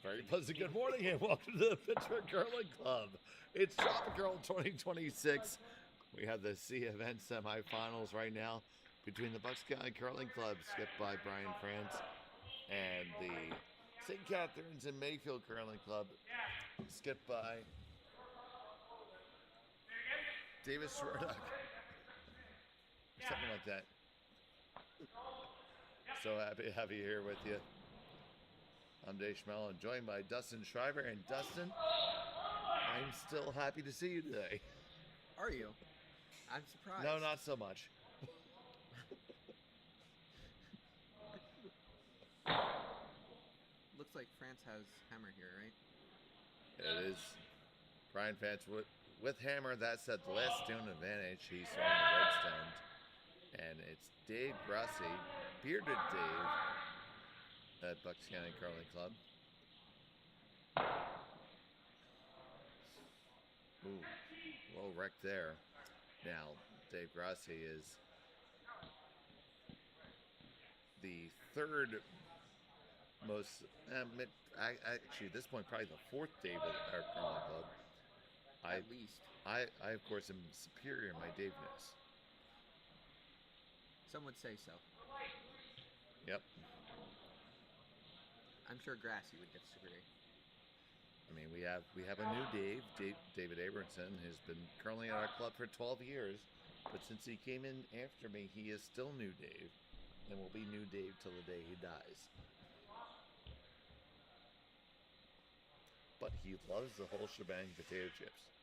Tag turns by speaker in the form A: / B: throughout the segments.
A: Very pleasant good morning and welcome to the Pittsburgh Curling Club. It's TropiCurl 2026. We have the C event semifinals right now between the Bucks County Curling Club, skipped by Brian France, and the St. Catharines and Mayfield Curling Club, skipped by Davis Swerdock. Something like that. So happy to have you here with you. I'm Dave Schmell, and joined by Dustin Shriver. And Dustin, I'm still happy to see you today.
B: Are you? I'm surprised.
A: No, not so much.
B: Looks like France has Hammer here, right?
A: It is Brian France with Hammer. That said, the last stone advantage. He's on the red stones. And it's Dave Grassi, Bearded Dave, at Bucks County Curling Club. Ooh, low wreck there. Now, Dave Grassi is the third most, actually at this point, probably the fourth Dave at our curling club.
B: At least.
A: I, of course, am superior in my Daveness.
B: Some would say so.
A: Yep.
B: I'm sure Grassy would disagree.
A: I mean, we have a new David Abramson, who's been curling at our club for 12 years, but since he came in after me, he is still new Dave, and will be new Dave till the day he dies. But he loves the whole shebang potato chips.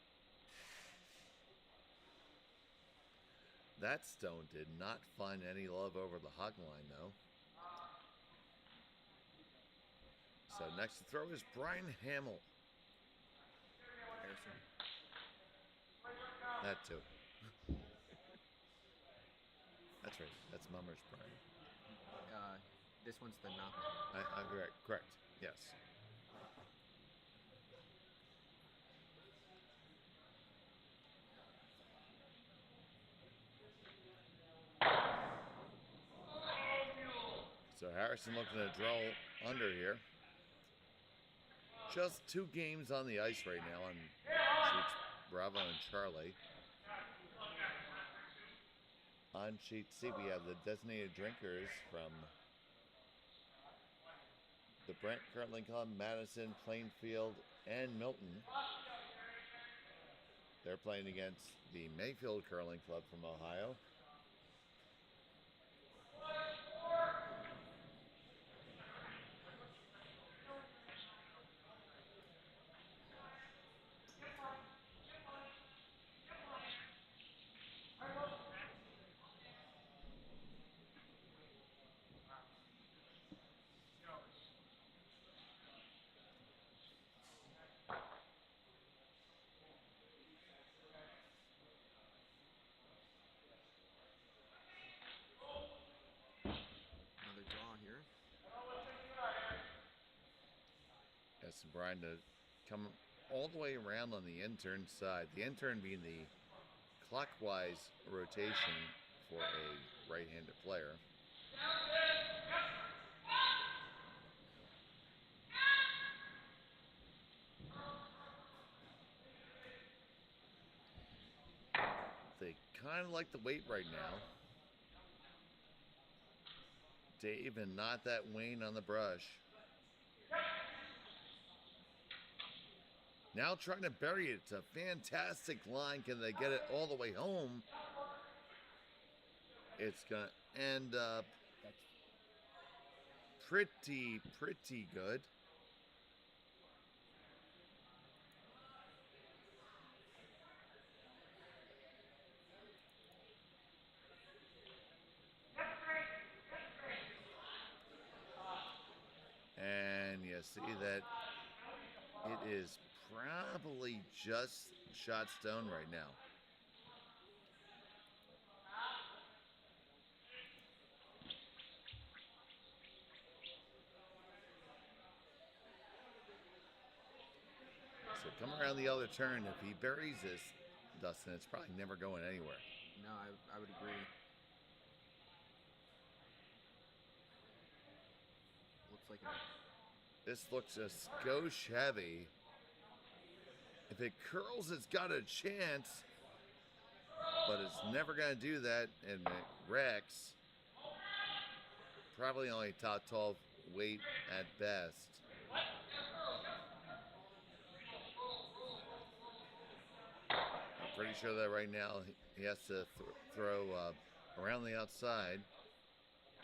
A: That stone did not find any love over the hog line, though. So next to throw is Brian Hamill.
B: Harrison.
A: That too. That's right. That's Mummer's Brian.
B: This one's the not Mummer.
A: I'm correct. Yes. So Harrison looking to draw under here. Just 2 games on the ice right now on sheets Bravo and Charlie. On sheet C, we have the designated drinkers from the Brent Curling Club, Madison, Plainfield, and Milton. They're playing against the Mayfield Curling Club from Ohio.
B: Another draw here.
A: Yes, and Brian to come all the way around on the intern side. The intern being the clockwise rotation for a right-handed player. They kind of like the weight right now. Dave and not that Wayne on the brush. Now trying to bury it. It's a fantastic line. Can they get it all the way home? It's going to end up pretty good. And you see that it is probably just shot stone right now. So come around the other turn. If he buries this, Dustin, it's probably never going anywhere.
B: No, I would agree. Looks like
A: This looks a skosh heavy. If it curls, it's got a chance, but it's never going to do that, and it wrecks. Probably only top 12 weight at best. I'm pretty sure that right now he has to throw around the outside.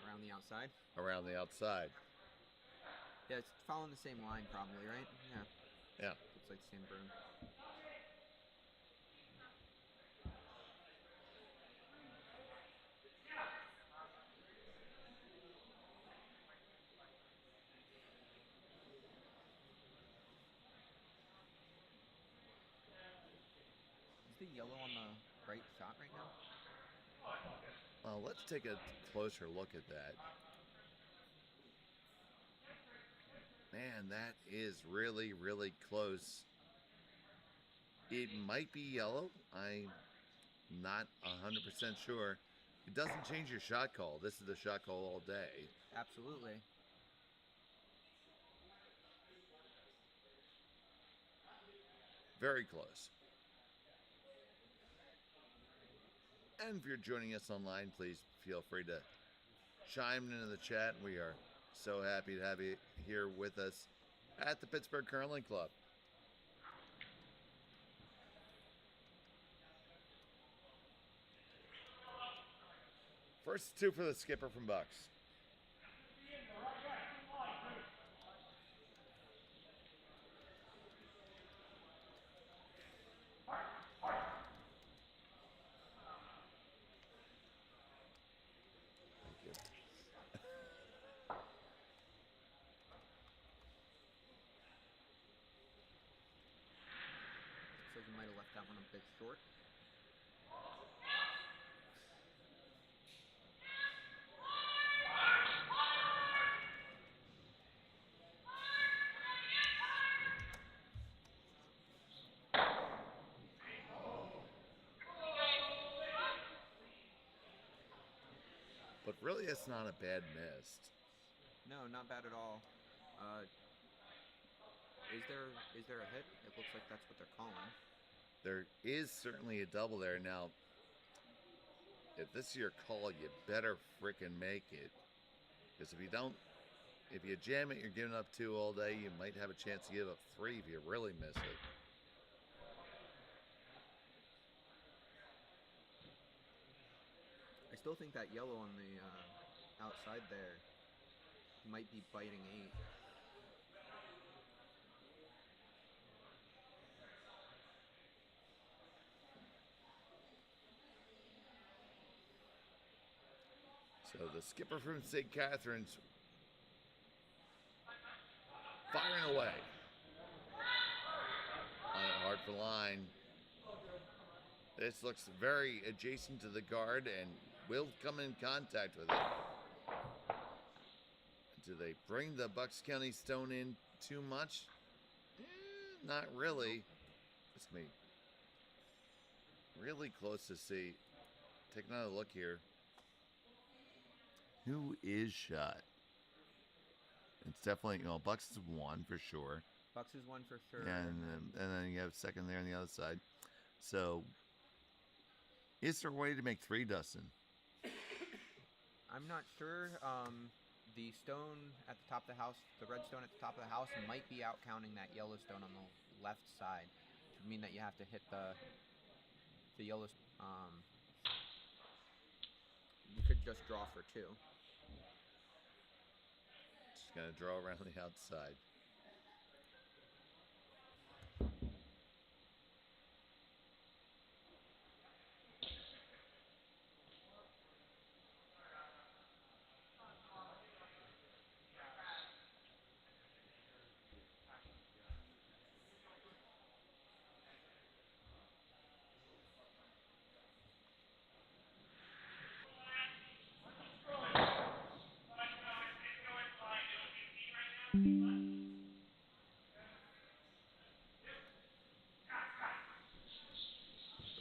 B: Around the outside?
A: Around the outside.
B: Yeah, it's following the same line probably, right? Yeah.
A: Yeah.
B: Looks like the same broom. Is the yellow on the right shot right now?
A: Let's take a closer look at that. Man, that is really, really close. It might be yellow. I'm not 100% sure. It doesn't change your shot call. This is the shot call all day.
B: Absolutely.
A: Very close. And if you're joining us online, please feel free to chime into the chat. We are so happy to have you here with us at the Pittsburgh Curling Club. First two for the skipper from Bucks.
B: Looks like you might have left that one a bit short.
A: But really, it's not a bad miss.
B: No, not bad at all. Is there a hit? It looks like that's what they're calling.
A: There is certainly a double there. Now, if this is your call, you better frickin' make it. Because if you don't, if you jam it, you're giving up 2 all day. You might have a chance to give up 3 if you really miss it.
B: I still think that yellow on the outside there might be biting 8.
A: So the skipper from St. Catharines firing away. On a hard for line. This looks very adjacent to the guard and will come in contact with it. Do they bring the Bucks County Stone in too much? Not really. It's going to be really close to see. Take another look here. Who is shot? It's definitely, Bucks is 1 for sure.
B: Bucks is 1 for sure.
A: And then you have second there on the other side. So, is there a way to make 3, Dustin?
B: I'm not sure. The stone at the top of the house, the red stone at the top of the house, might be out counting that yellow stone on the left side. Which would mean that you have to hit the yellow. You could just draw for 2.
A: Just gonna draw around the outside.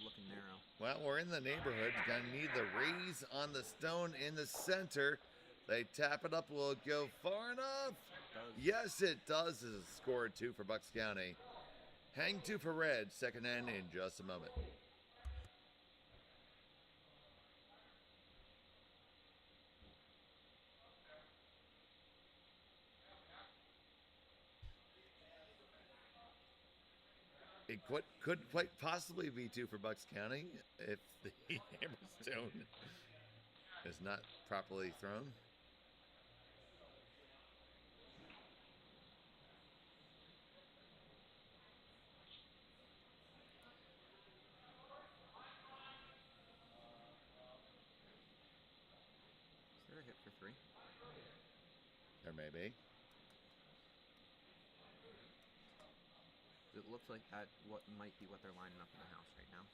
B: Looking narrow.
A: Well, we're in the neighborhood. Gonna need the raise on the stone in the center. They tap it up. Will it go far enough?
B: does.
A: Yes, it does. Is a score 2 for Bucks County. Hang 2 for Red. Second end in just a moment. It could quite possibly be 2 for Bucks County if the Hammerstone is not properly thrown.
B: Is there a hit for 3?
A: There may be.
B: It looks like that what might be what they're lining up in the house right now.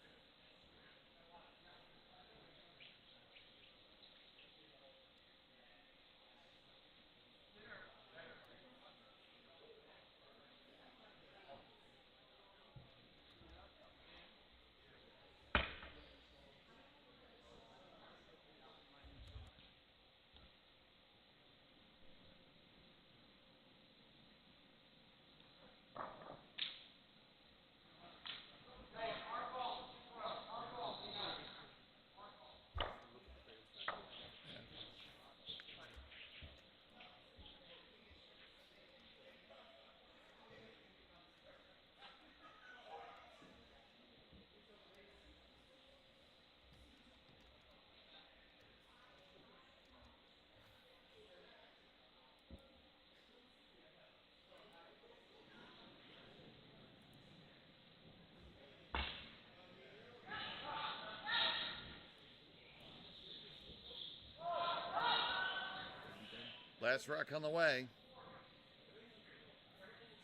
A: Last rock on the way.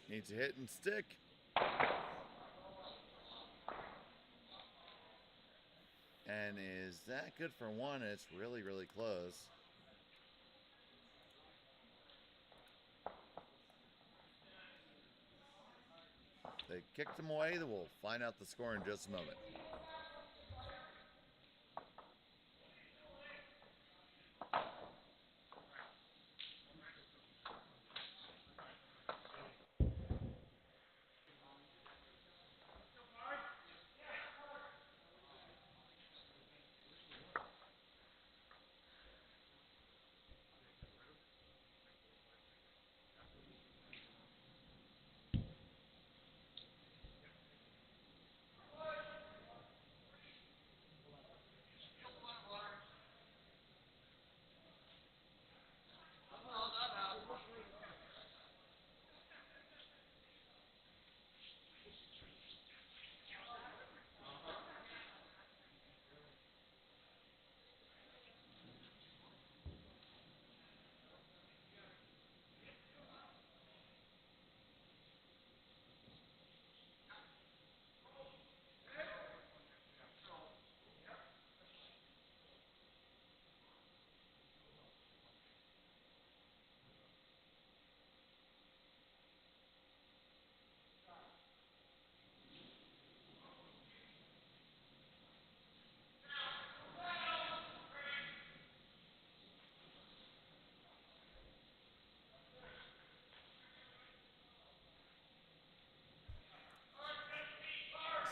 A: Needs a hit and stick. And is that good for 1? It's really, really close. They kicked him away. We'll find out the score in just a moment.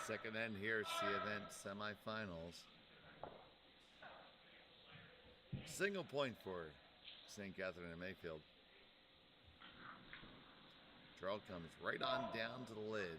A: Second end here, C-Event semifinals. Single point for St. Catherine and Mayfield. Draw comes right on down to the lid.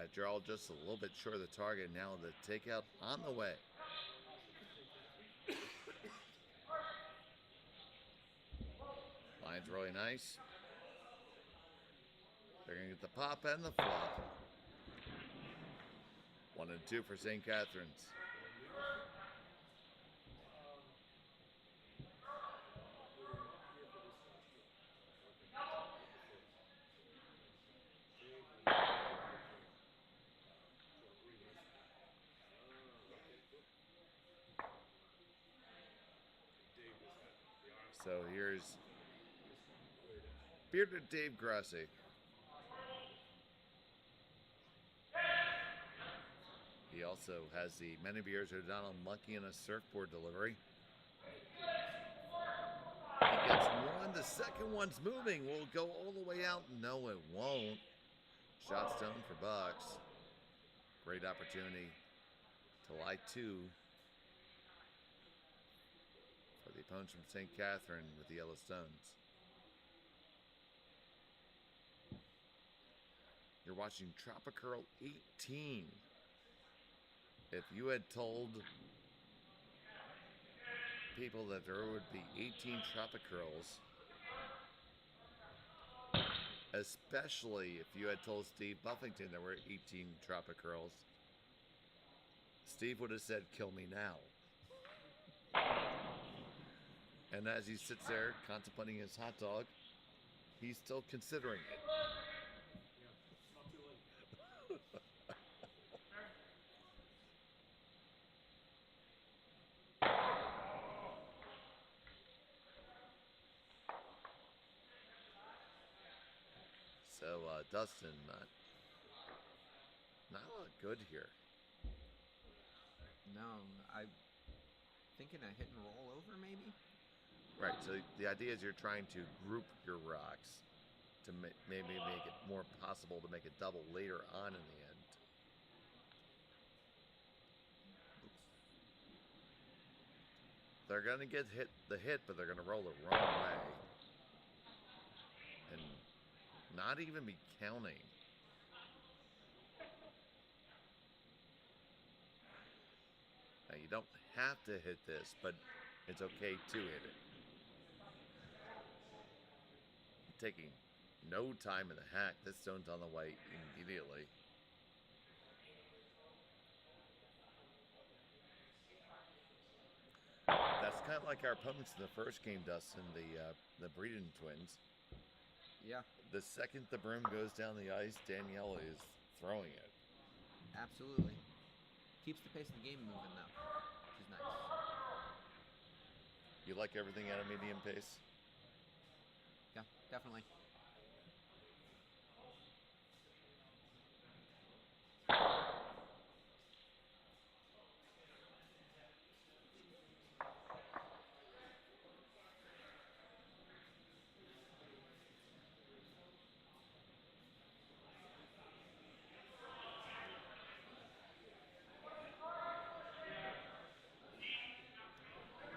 A: That draw just a little bit short of the target. Now the takeout on the way. Line's really nice. They're going to get the pop and the flop. 1 and 2 for St. Catharines. So here's bearded Dave Grassi. He also has the Many Beers O'Donnell Monkey and a Surfboard delivery. He gets one. The second one's moving. Will it go all the way out? No, it won't. Shot stone for Bucks. Great opportunity to lie 2 for the opponents from St. Catherine with the yellow stones. You're watching TropiCurl 18. If you had told people that there would be 18 TropiCurls, especially if you had told Steve Buffington there were 18 TropiCurls, Steve would have said, "Kill me now." And as he sits there contemplating his hot dog, he's still considering it. So, Dustin, not a lot good here.
B: No, I'm thinking a hit and roll over, maybe?
A: Right, so the idea is you're trying to group your rocks to maybe make it more possible to make a double later on in the end. They're going to get the hit, but they're going to roll the wrong way. And not even be counting. Now, you don't have to hit this, but it's okay to hit it. Taking no time in the hack. This stone's on the way immediately. That's kind of like our opponents in the first game, Dustin, the Breeden twins.
B: Yeah.
A: The second the broom goes down the ice, Danielle is throwing it.
B: Absolutely. Keeps the pace of the game moving, though, which is nice.
A: You like everything at a medium pace?
B: Yeah, definitely.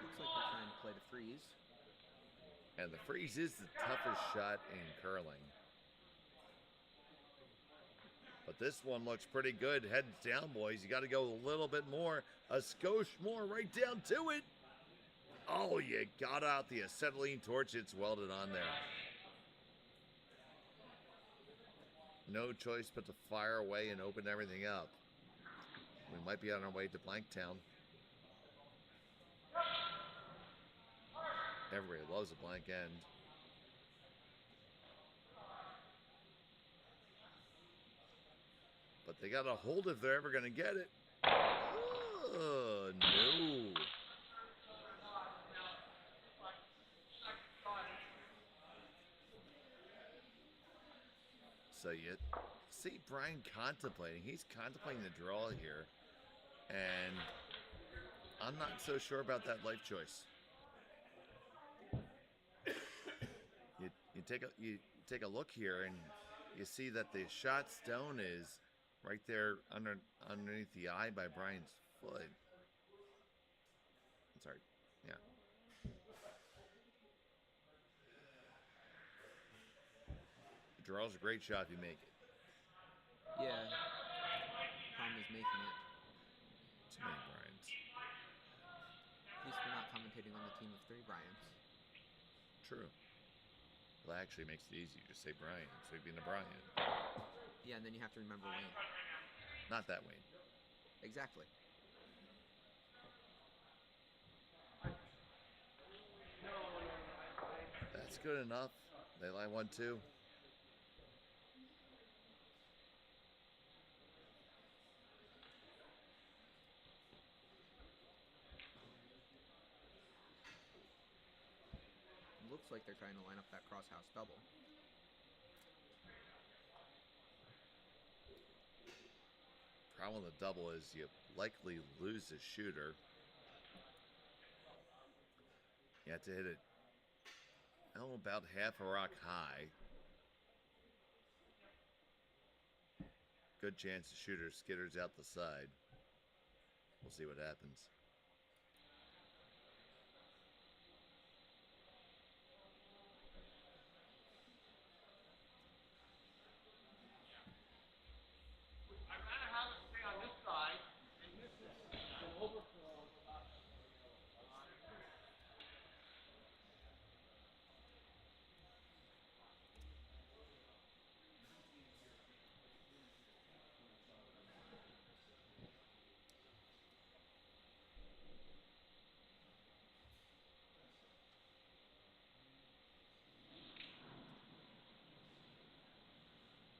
B: Looks like they're trying to play the freeze.
A: And the freeze is the toughest shot in curling. But this one looks pretty good. Heads down, boys. You got to go a little bit more. A skosh more right down to it. Oh, you got out the acetylene torch. It's welded on there. No choice but to fire away and open everything up. We might be on our way to Blanktown. Everybody loves a blank end. But they got to hold if they're ever going to get it. Oh, no. So you see Brian contemplating. He's contemplating the draw here. And I'm not so sure about that life choice. You take a look here and you see that the shot stone is right there underneath the eye by Brian's foot. I'm sorry. Yeah. The draw's a great shot if you make it.
B: Yeah. Tom is making it.
A: Too many Bryans.
B: At least we're not commentating on the team of 3 Bryans.
A: True. Well, that actually makes it easy. You just say Brian, so you'd be in a Brian.
B: Yeah, and then you have to remember Wayne.
A: Not that Wayne.
B: Exactly.
A: That's good enough. They line 1-2.
B: Looks like they're trying to line up that crosshouse double.
A: Problem with the double is you likely lose the shooter. You have to hit it about half a rock high. Good chance the shooter skitters out the side. We'll see what happens.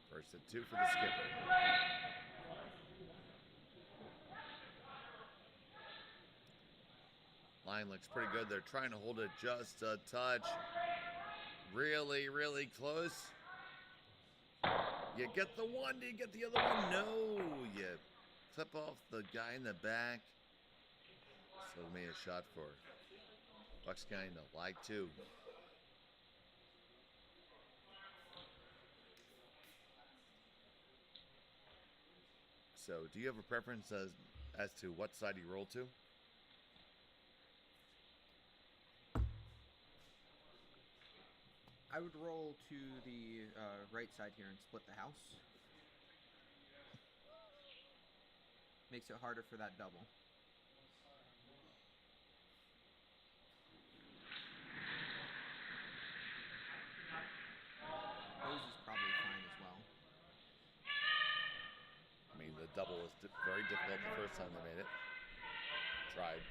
A: First at 2 for the skipper. Line looks pretty good. They're trying to hold it just a touch. Really, really close. You get the one. Do you get the other one? No. You clip off the guy in the back. So it made a shot for Bucks guy in the like 2. So, do you have a preference as to what side you roll to?
B: I would roll to the right side here and split the house. Makes it harder for that double. Rose is probably fine as well.
A: I mean, the double was very difficult the first time they made it. Tried.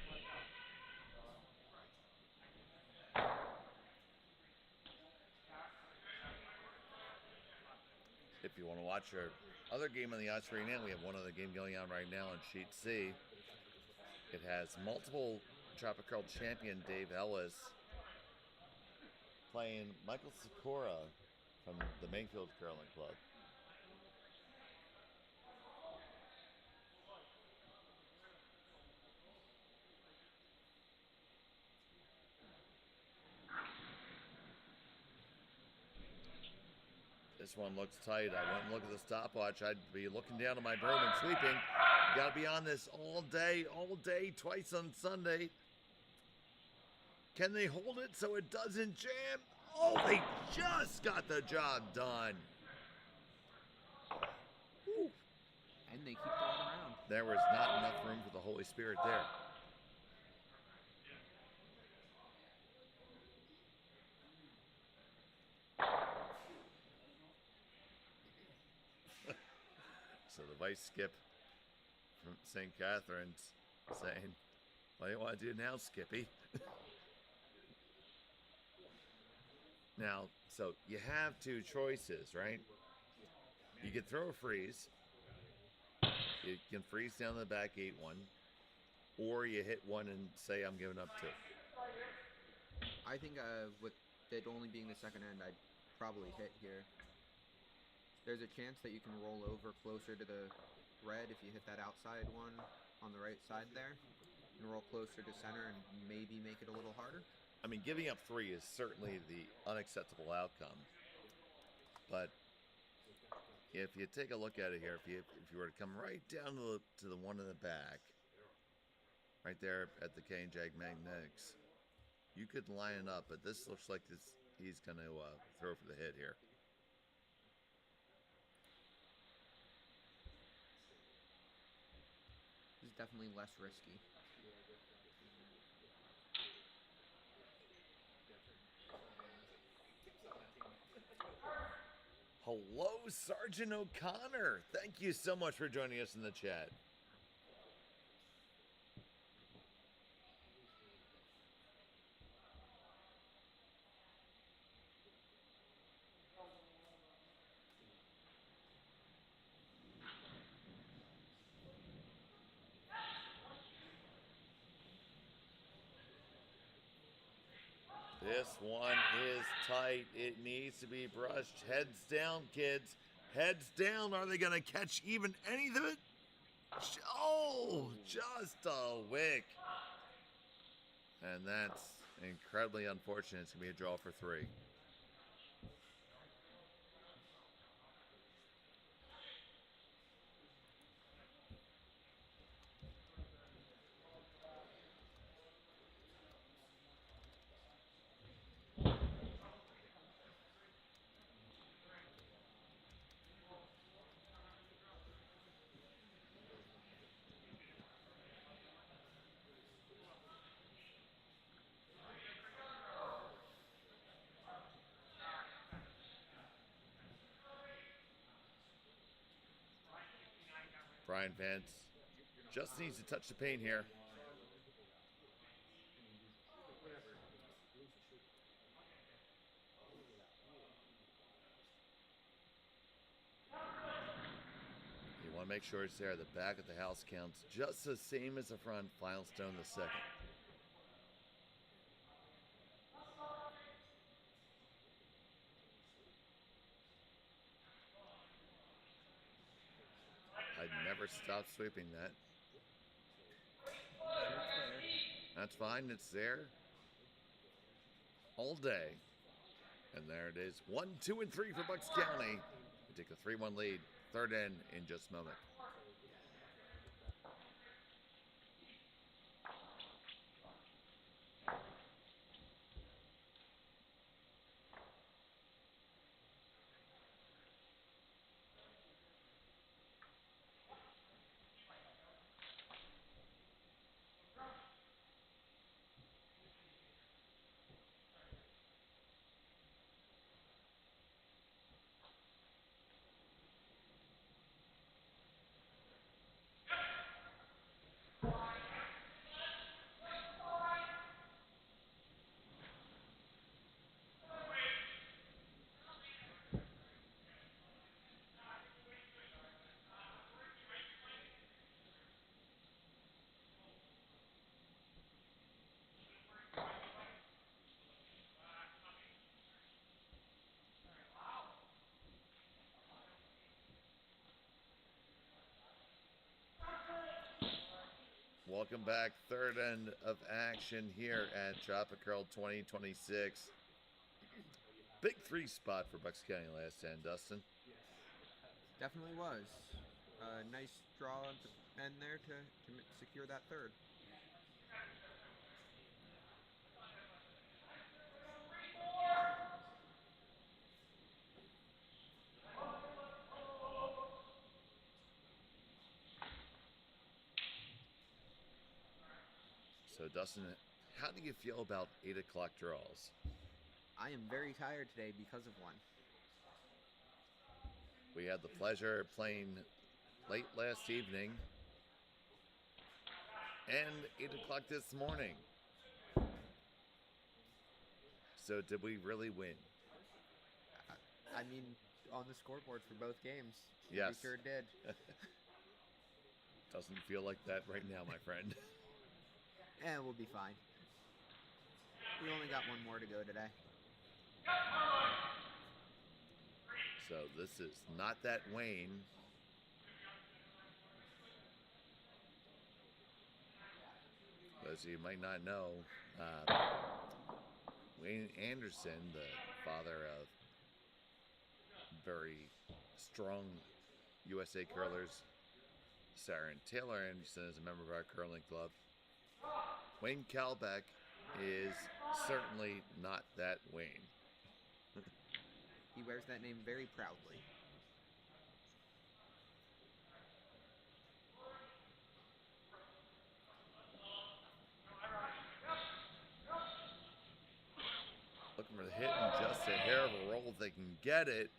A: If you want to watch our other game on the ice right now, we have one other game going on right now on Sheet C. It has multiple TropiCurl champion Dave Ellis playing Michael Sikora from the Mayfield Curling Club. This one looks tight. I went and looked at the stopwatch. I'd be looking down at my broom and sweeping. You got to be on this all day, twice on Sunday. Can they hold it so it doesn't jam? Oh, they just got the job done. Woo.
B: And they keep going around.
A: There was not enough room for the Holy Spirit there. So the vice skip from St. Catherine's saying, what do you want to do now, Skippy? Now, so you have 2 choices, right? You could throw a freeze. You can freeze down the back 8-1. Or you hit 1 and say, I'm giving up 2.
B: I think with it only being the second end, I'd probably hit here. There's a chance that you can roll over closer to the red if you hit that outside one on the right side there. And roll closer to center and maybe make it a little harder.
A: I mean, giving up 3 is certainly the unacceptable outcome. But if you take a look at it here, if you were to come right down to the one in the back, right there at the K and Jag Magnetics, you could line it up. But this looks like he's going to throw for the hit here.
B: definitely less risky.
A: Hello, Sergeant O'Connor. Thank you so much for joining us in the chat. This one is tight. It needs to be brushed. Heads down, kids. Heads down. Are they going to catch even any of it? Oh, just a wick. And that's incredibly unfortunate. It's going to be a draw for 3. Brian Vance just needs to touch the paint here. You want to make sure it's there. The back of the house counts just the same as the front. Final stone the second. I'd never stop sweeping that. That's fine. It's there all day. And there it is. 1, 2, and 3 for Bucks County. We take a 3-1 lead. Third end in just a moment. Welcome back. Third end of action here at TropiCurl 2026. Big 3 spot for Bucks County last end, Dustin.
B: Definitely was. Nice draw at the end there to secure that third.
A: So, Dustin, how do you feel about 8 o'clock draws?
B: I am very tired today because of one.
A: We had the pleasure of playing late last evening and 8 o'clock this morning. So, did we really win?
B: I mean, on the scoreboard for both games.
A: Yes.
B: We sure did.
A: Doesn't feel like that right now, my friend.
B: We'll be fine. We only got one more to go today.
A: So this is not that Wayne. As you might not know, Wayne Anderson, the father of very strong USA curlers, Sarah and Taylor Anderson is a member of our curling club. Wayne Kalbeck is certainly not that Wayne.
B: He wears that name very proudly.
A: for the hit and just a hair of a roll if they can get it.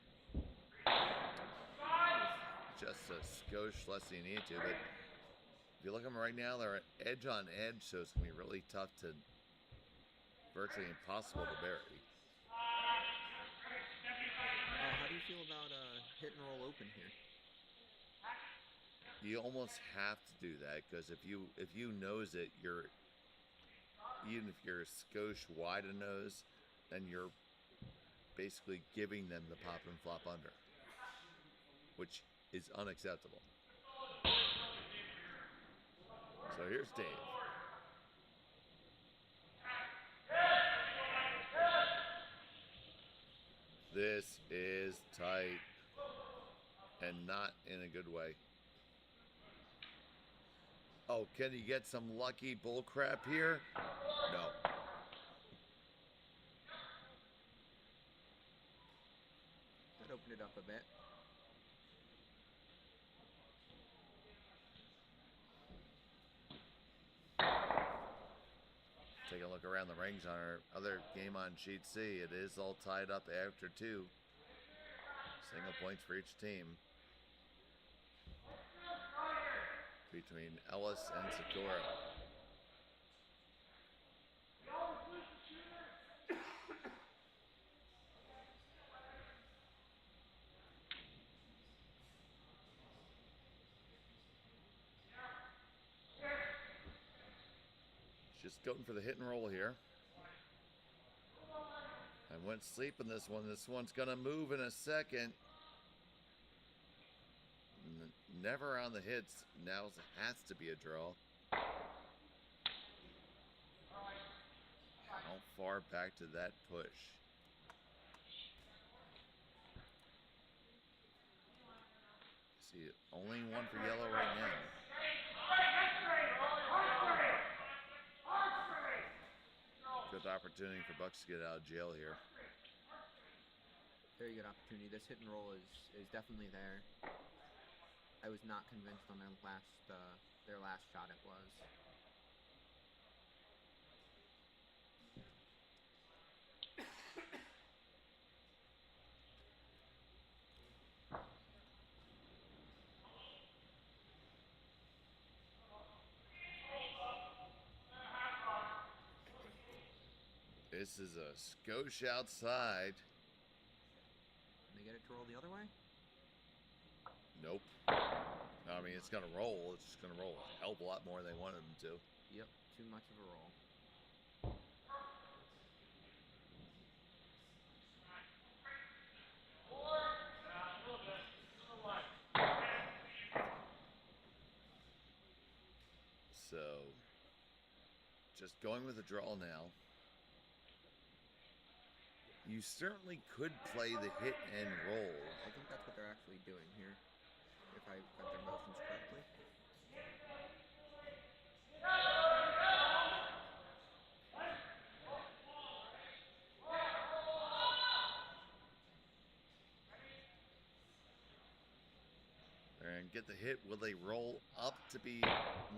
A: Just a skosh less than you need to, but if you look at them right now, they're edge on edge, so it's going to be really tough to, virtually impossible to bury.
B: How do you feel about hit and roll open here?
A: You almost have to do that, because if you nose it, even if you're a skosh wide a nose, then you're basically giving them the pop and flop under, which is unacceptable. So here's Dave. This is tight, and not in a good way. Oh, can you get some lucky bullcrap here? No.
B: That opened it up a bit.
A: Take a look around the rings on our other game on sheet C. It is all tied up after 2. Single points for each team. Between Ellis and Sakura. Just going for the hit and roll here. I went sleep in this one. This one's going to move in a second. Never on the hits. Now it has to be a draw. How far back to that push? See, only one for yellow right now. Good opportunity for Bucks to get out of jail here.
B: Very good opportunity. This hit and roll is definitely there. I was not convinced on their last shot it was.
A: This is a skosh outside.
B: Can they get it to roll the other way?
A: Nope. I mean, it's going to roll. It's just going to roll a hell of a lot more than they wanted them to.
B: Yep, too much of a roll.
A: So, just going with a draw now. You certainly could play the hit and roll.
B: I think that's what they're actually doing here, if I got their motions correctly.
A: And get the hit. Will they roll up to be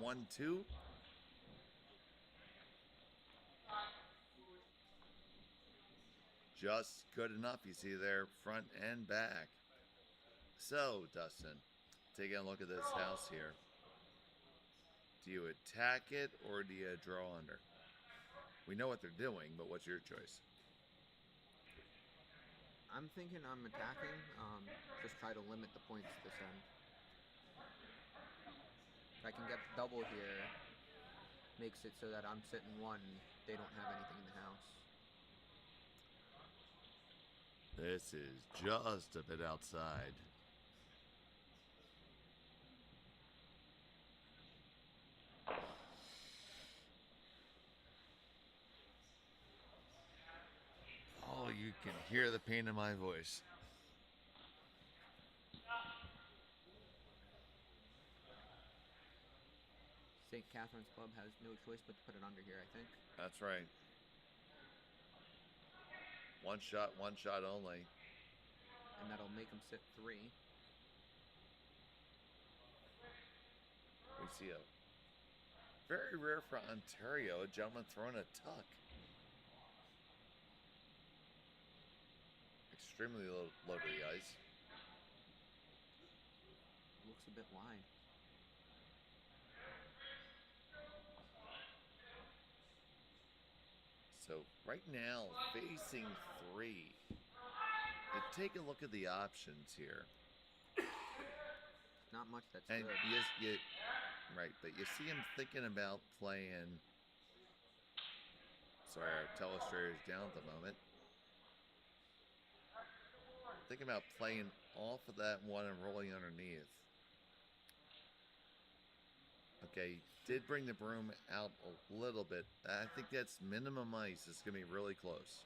A: 1-2? Just good enough. You see there, front and back. So, Dustin, taking a look at this house here. Do you attack it or do you draw under? We know what they're doing, but what's your choice?
B: I'm thinking I'm attacking. Just try to limit the points this end. If I can get double here, makes it so that I'm sitting 1, they don't have anything in the house.
A: This is just a bit outside. Oh, you can hear the pain in my voice.
B: St. Catherine's Club has no choice but to put it under here, I think.
A: That's right. One shot only.
B: And that'll make them sit 3.
A: We see a very rare for Ontario, a gentleman throwing a tuck. extremely low to the ice.
B: Looks a bit wide.
A: So right now, facing 3. You take a look at the options here.
B: Not much that's
A: And
B: good.
A: right, but you see him thinking about playing. Sorry, our telestrator's down at the moment. Thinking about playing off of that one and rolling underneath. Okay, did bring the broom out a little bit. I think that's minimum ice. It's going to be really close.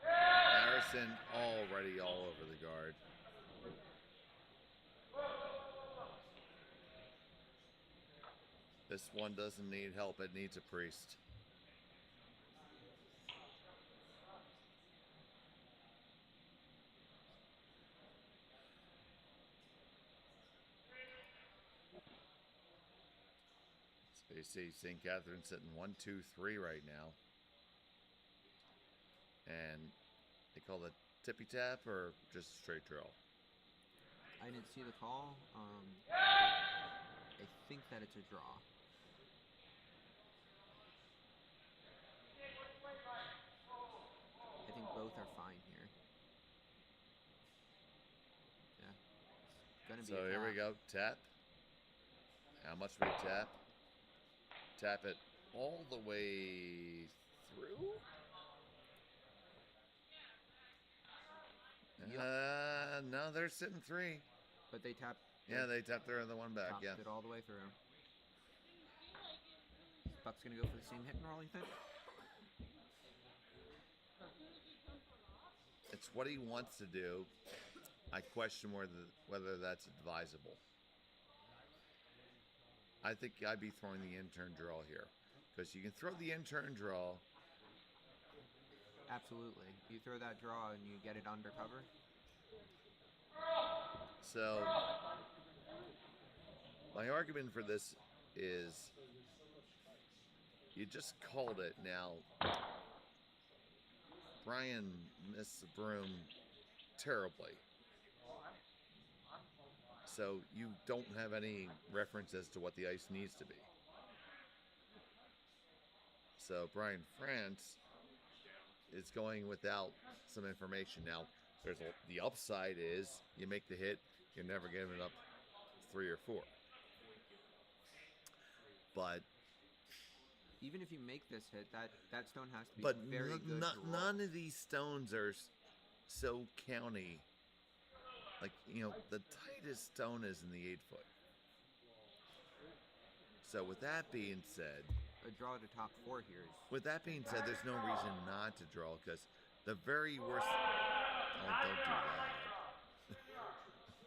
A: Harrison already all over the guard. This one doesn't need help. It needs a priest. So you see St. Catherine's sitting 1, 2, 3 right now. And they call it tippy tap or just straight drill?
B: I didn't see the call. I think that it's a draw. I think both are fine here. Yeah. It's gonna be
A: So here we go. Tap. How much we tap? Tap it all the way through?
B: Yep.
A: No, they're sitting 3.
B: But they tapped.
A: Yeah, they tapped their other one back. Yeah.
B: It all the way through. Buck's gonna go for the same hit and roll, you think?
A: It's what he wants to do. I question whether that's advisable. I think I'd be throwing the in-turn draw here. Because you can throw the in-turn draw.
B: Absolutely. You throw that draw and you get it undercover.
A: So, my argument for this is you just called it. Now, Brian missed the broom terribly. So you don't have any reference as to what the ice needs to be. So Brian France is going without some information. Now, the upside is you make the hit, you're never giving up 3 or 4. But
B: even if you make this hit, that stone has to be
A: but
B: very good.
A: None of these stones are so county. Like, the tightest stone is in the 8-foot. So with that being said,
B: a draw to top 4 here is...
A: With that being said, there's no reason not to draw, because the very worst... Oh, don't do that.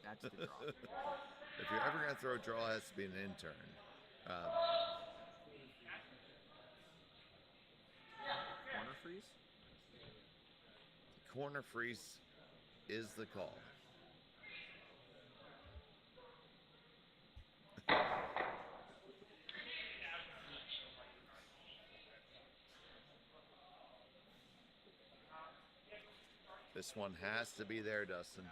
B: That's the draw.
A: If you're ever going to throw a draw, it has to be an intern.
B: Corner freeze?
A: Corner freeze is the call. This one has to be there, Dustin.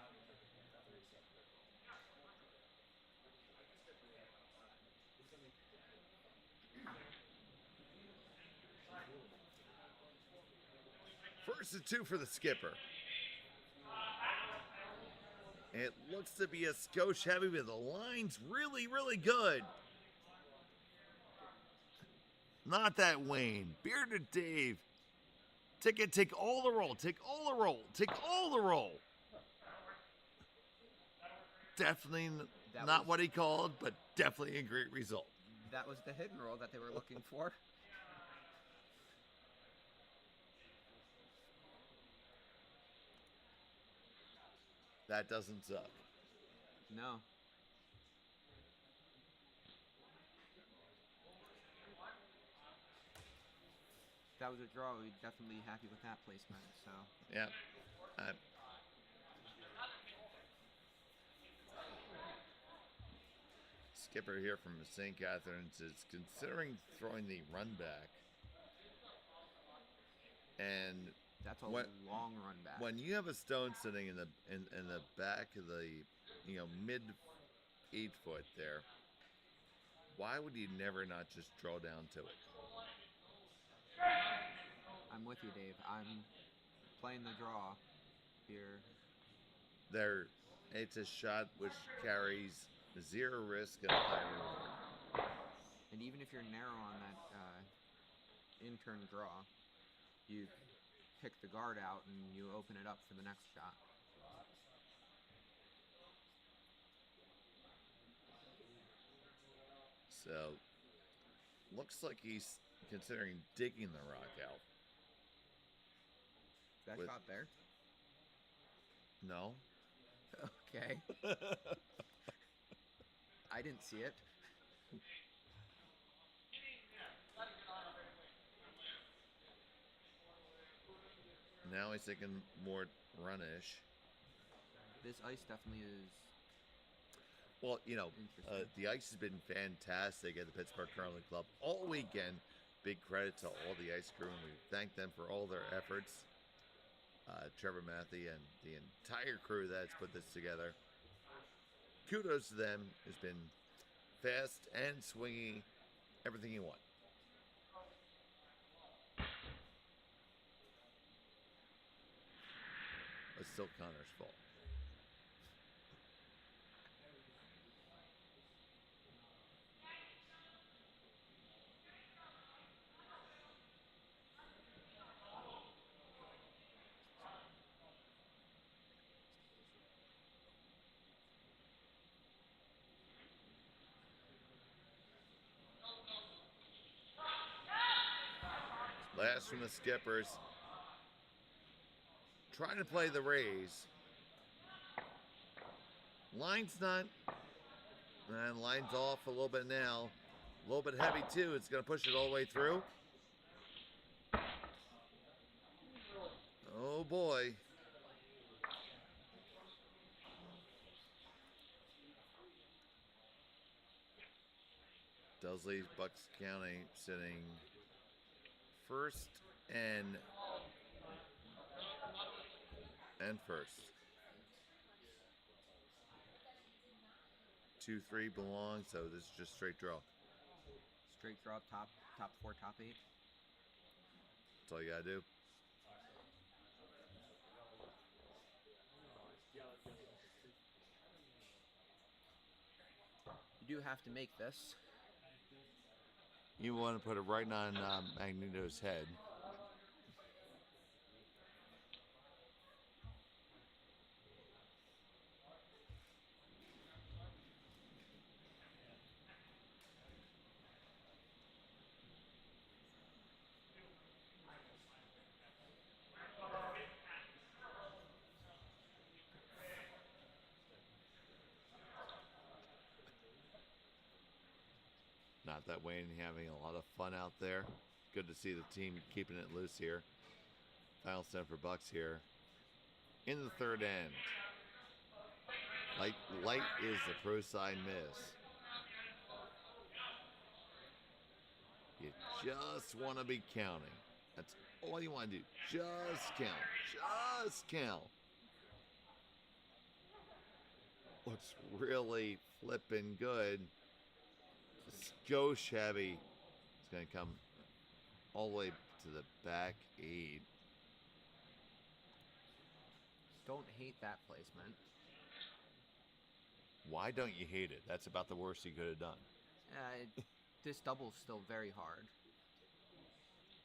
A: First and 2 for the skipper. It looks to be a skosh heavy, but the line's really, really good. Not that Wayne. Bearded Dave. Take all the roll. Take all the roll. Take all the roll. Definitely not what he called, but definitely a great result.
B: That was the hit and roll that they were looking for.
A: That doesn't suck.
B: No. If that was a draw, we'd definitely be happy with that placement. So
A: yeah. skipper here from St. Catharines is considering throwing the run back. And
B: That's a long run back.
A: When you have a stone sitting in the back of the mid 8 foot there, why would you never not just draw down to it?
B: I'm with you, Dave. I'm playing the draw here.
A: It's a shot which carries 0 risk and a high reward.
B: And even if you're narrow on that in-turn draw, you pick the guard out and you open it up for the next shot.
A: So, looks like he's considering digging the rock out.
B: That shot there?
A: No.
B: Okay. I didn't see it.
A: Now he's thinking more runish.
B: This ice definitely is.
A: Well, the ice has been fantastic at the Pittsburgh Curling Club all weekend. Big credit to all the ice crew, and we thank them for all their efforts. Trevor Matthey and the entire crew that's put this together. Kudos to them. It's been fast and swingy, everything you want. It's still Connor's fault. Last from the skippers. Trying to play the raise. Line's not. And line's off a little bit now. A little bit heavy too. It's going to push it all the way through. Oh boy. Dudley, Bucks County sitting first and first. 2-3 belong, so this is just straight draw.
B: Straight draw, top 4, top 8.
A: That's all you gotta do.
B: You do have to make this.
A: You want to put it right on Magneto's head. Not that Wayne having a lot of fun out there. Good to see the team keeping it loose here. Final set for Bucks here. In the third end. Light is the pro side miss. You just want to be counting. That's all you want to do. Just count. Just count. Looks really flipping good. Skosh heavy. It's going to come all the way to the back 8.
B: Don't hate that placement.
A: Why don't you hate it? That's about the worst he could have done.
B: This double's still very hard.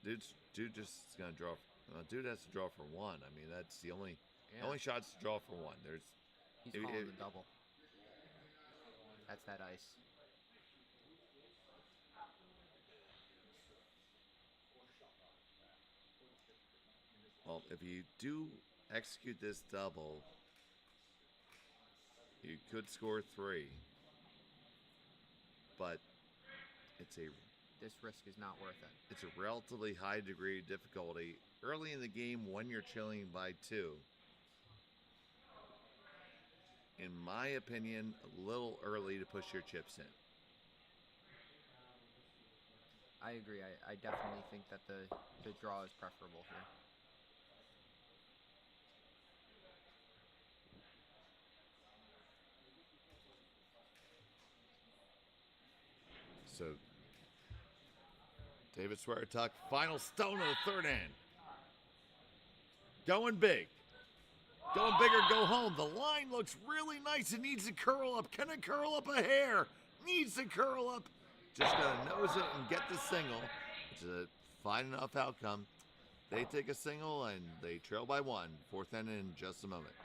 A: Dude just is going to draw. Dude has to draw for 1. I mean, that's the only shots to draw for 1.
B: He's calling the double. That's that ice.
A: Well, if you do execute this double, you could score 3. But
B: this risk is not worth it.
A: It's a relatively high degree of difficulty early in the game when you're trailing by 2. In my opinion, a little early to push your chips in.
B: I agree. I definitely think that the draw is preferable here.
A: So, David Sweartuck, final stone of the third hand. Going big. Going big or go home. The line looks really nice. It needs to curl up. Can it curl up a hair? Needs to curl up. Just got to nose it and get the single, which is a fine enough outcome. They take a single and they trail by one. Fourth end in just a moment.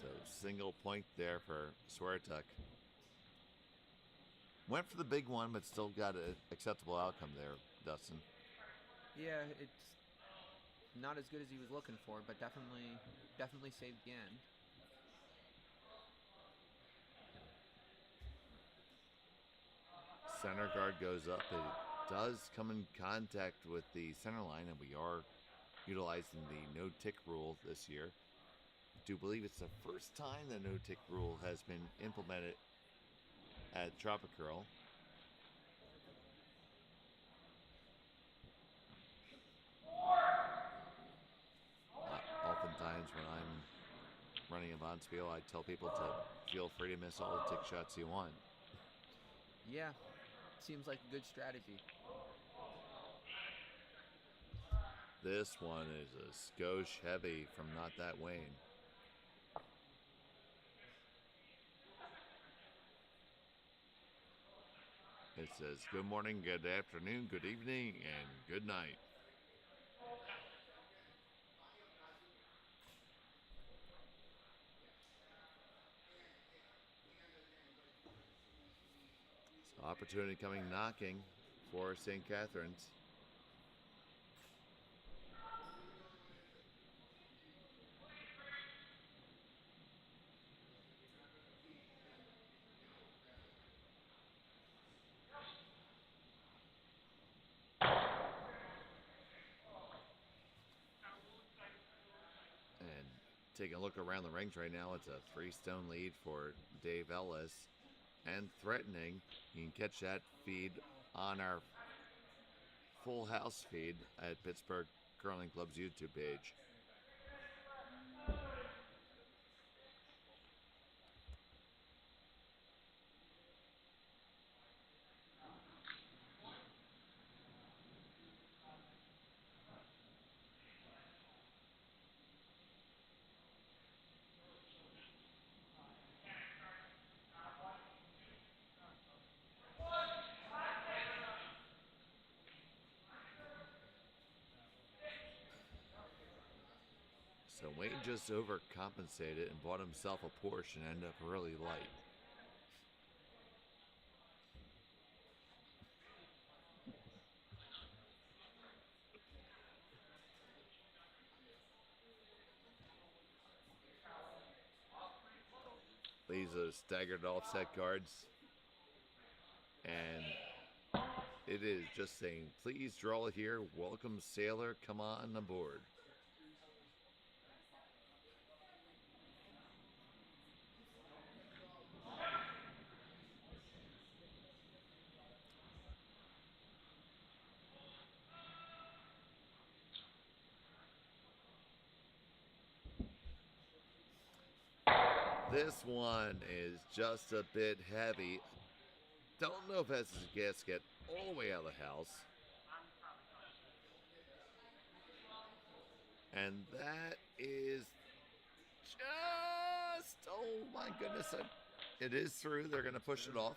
A: So single point there for Sweartuck. Went for the big one, but still got an acceptable outcome there, Dustin.
B: Yeah, it's not as good as he was looking for, but definitely saved the end.
A: Center guard goes up. It does come in contact with the center line, and we are utilizing the no-tick rule this year. I do believe it's the first time the no-tick rule has been implemented at TropiCurl. Oftentimes when I'm running a Bonspiel, I tell people to feel free to miss all the tick shots you want.
B: Yeah, seems like a good strategy.
A: This one is a skosh heavy from Not That Wayne. It says, good morning, good afternoon, good evening, and good night. So opportunity coming knocking for St. Catharines. And taking a look around the rings right now, it's a 3-stone lead for Dave Ellis. And threatening, you can catch that feed on our full house feed at Pittsburgh Curling Club's YouTube page. So Wayne just overcompensated and bought himself a Porsche and ended up really light. These are staggered offset guards. And it is just saying, please draw here. Welcome, sailor. Come on aboard. This one is just a bit heavy. Don't know if that's his gasket all the way out of the house. And that is goodness, it is through. They're going to push it off.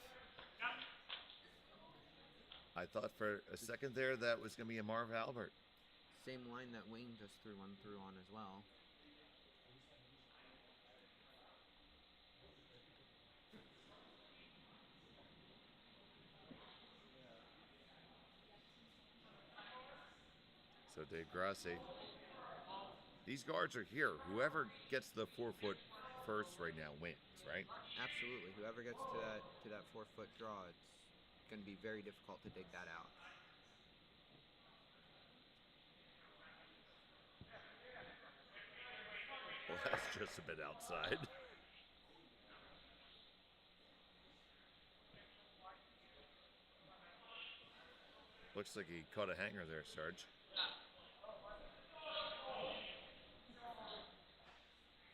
A: I thought for a second there that was going to be a Marv Albert.
B: Same line that Wayne just threw one through on as well.
A: So Dave Grassi. These guards are here. Whoever gets the 4-foot first right now wins, right?
B: Absolutely. Whoever gets to that 4-foot draw, it's going to be very difficult to dig that out.
A: Well, that's just a bit outside. Looks like he caught a hanger there, Sarge.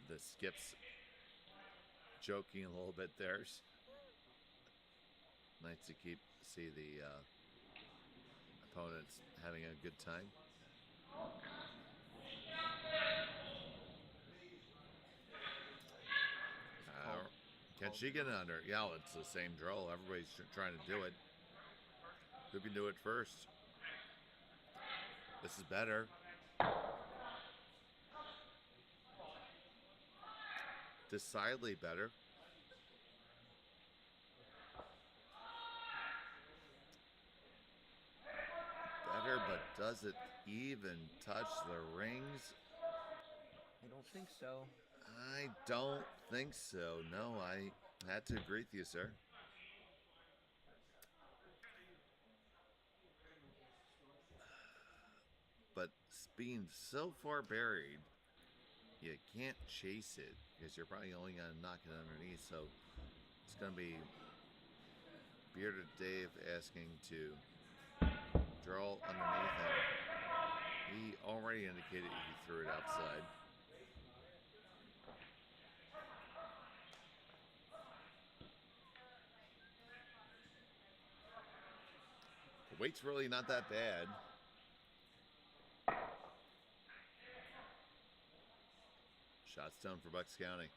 A: The skips joking a little bit there. Nice to see the opponents having a good time. Can she get under? Yeah, it's the same drill. Everybody's trying to do it. Who can do it first? This is better. Decidedly better. Better, but does it even touch the rings?
B: I don't think so.
A: I don't think so. No, I had to agree with you, sir. But being so far buried, you can't chase it because you're probably only going to knock it underneath. So it's going to be Bearded Dave asking to draw underneath him. He already indicated he threw it outside. The weight's really not that bad. Shot stone for Bucks County.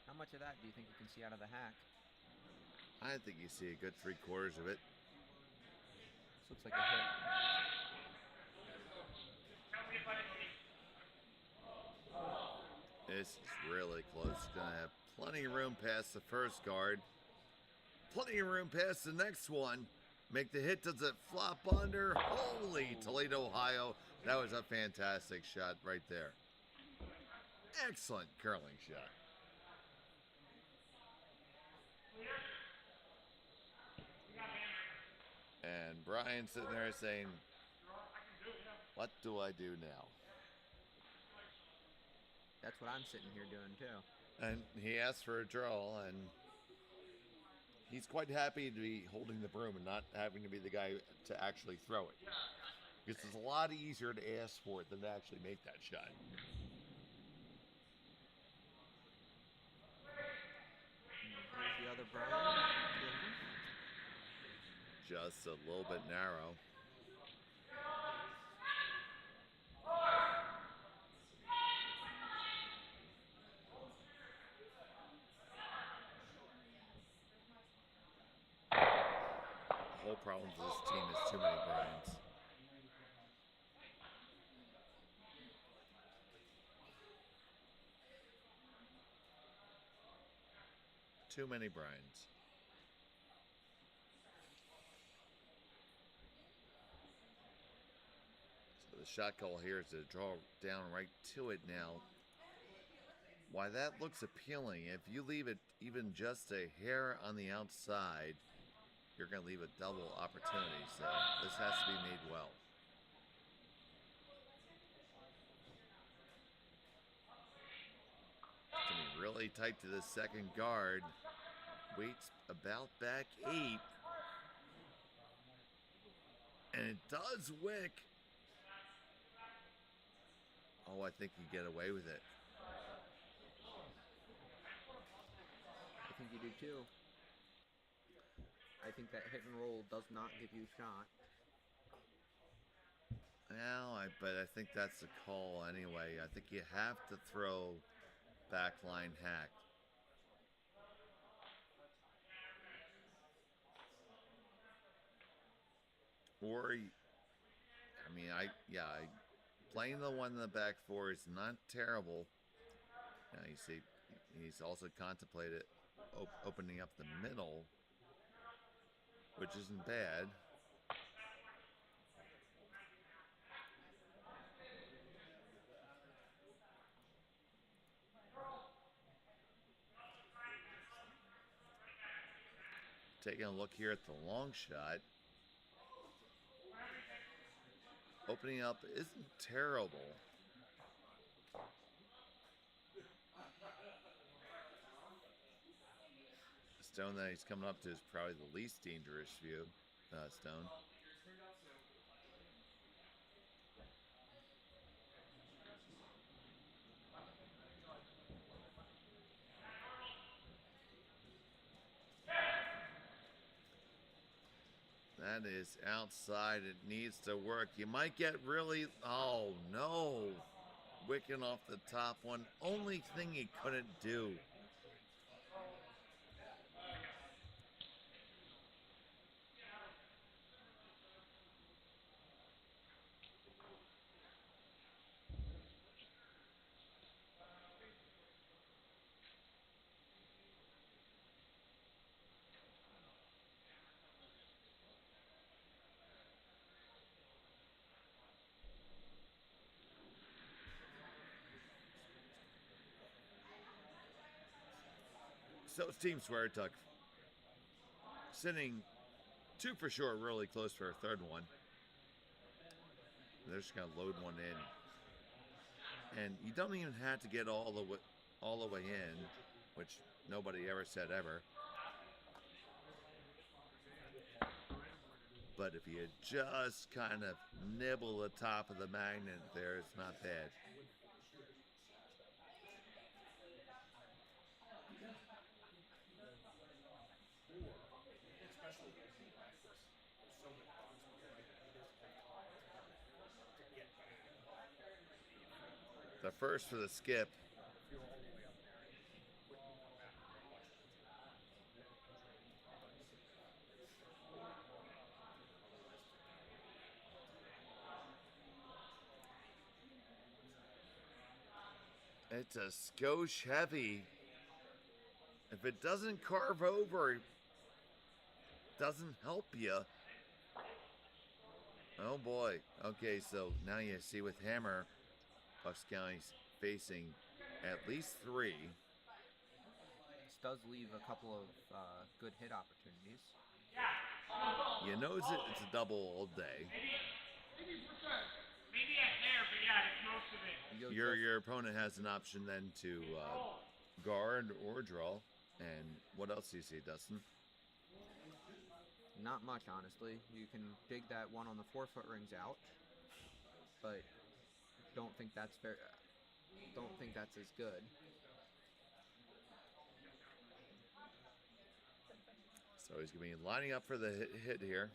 B: How much of that do you think you can see out of the hack?
A: I think you see a good 3/4 of it.
B: This looks like a hit.
A: This is really close. Gonna have plenty of room past the first guard. Plenty of room past the next one. Make the hit. Does it flop under? Holy Toledo, Ohio. That was a fantastic shot right there. Excellent curling shot. And Brian sitting there saying, what do I do now?
B: That's what I'm sitting here doing too.
A: And he asked for a draw, and he's quite happy to be holding the broom and not having to be the guy to actually throw it. Because it's a lot easier to ask for it than to actually make that shot.
B: Here's the other Brian.
A: Just a little bit narrow. The whole problem with this team is too many Bryans. Too many Bryans. So the shot call here is to draw down right to it now. Why that looks appealing, if you leave it even just a hair on the outside, you're going to leave a double opportunity. So this has to be made well. It's going to be really tight to the second guard. Waits about back 8. And it does wick. Oh, I think you get away with it.
B: I think you do too. I think that hit and roll does not give you a shot.
A: Well, but I think that's the call anyway. I think you have to throw backline hack. Or, I mean, playing the one in the back four is not terrible. Now you see, he's also contemplated opening up the middle, which isn't bad. Taking a look here at the long shot. Opening up isn't terrible. The stone that he's coming up to is probably the least dangerous stone. That is outside. It needs to work. You might get really... Oh, no. Wicking off the top one. Only thing he couldn't do. So it's Team Sweartuck sitting 2 for sure, really close for a third one. They're just going to load one in. And you don't even have to get all the way in, which nobody ever said ever. But if you just kind of nibble the top of the magnet there, it's not bad. The first for the skip. It's a skosh heavy. If it doesn't carve over, it doesn't help you. Oh boy. Okay, so now you see with Hammer, Bucks County's facing at least 3.
B: This does leave a couple of good hit opportunities.
A: You know it's a double all day.
C: Maybe a hair, but yeah, it's most of it.
A: Your opponent has an option then to guard or draw. And what else do you see, Dustin?
B: Not much, honestly. You can dig that one on the 4-foot rings out, but don't think that's as good.
A: So he's going to be lining up for the hit here.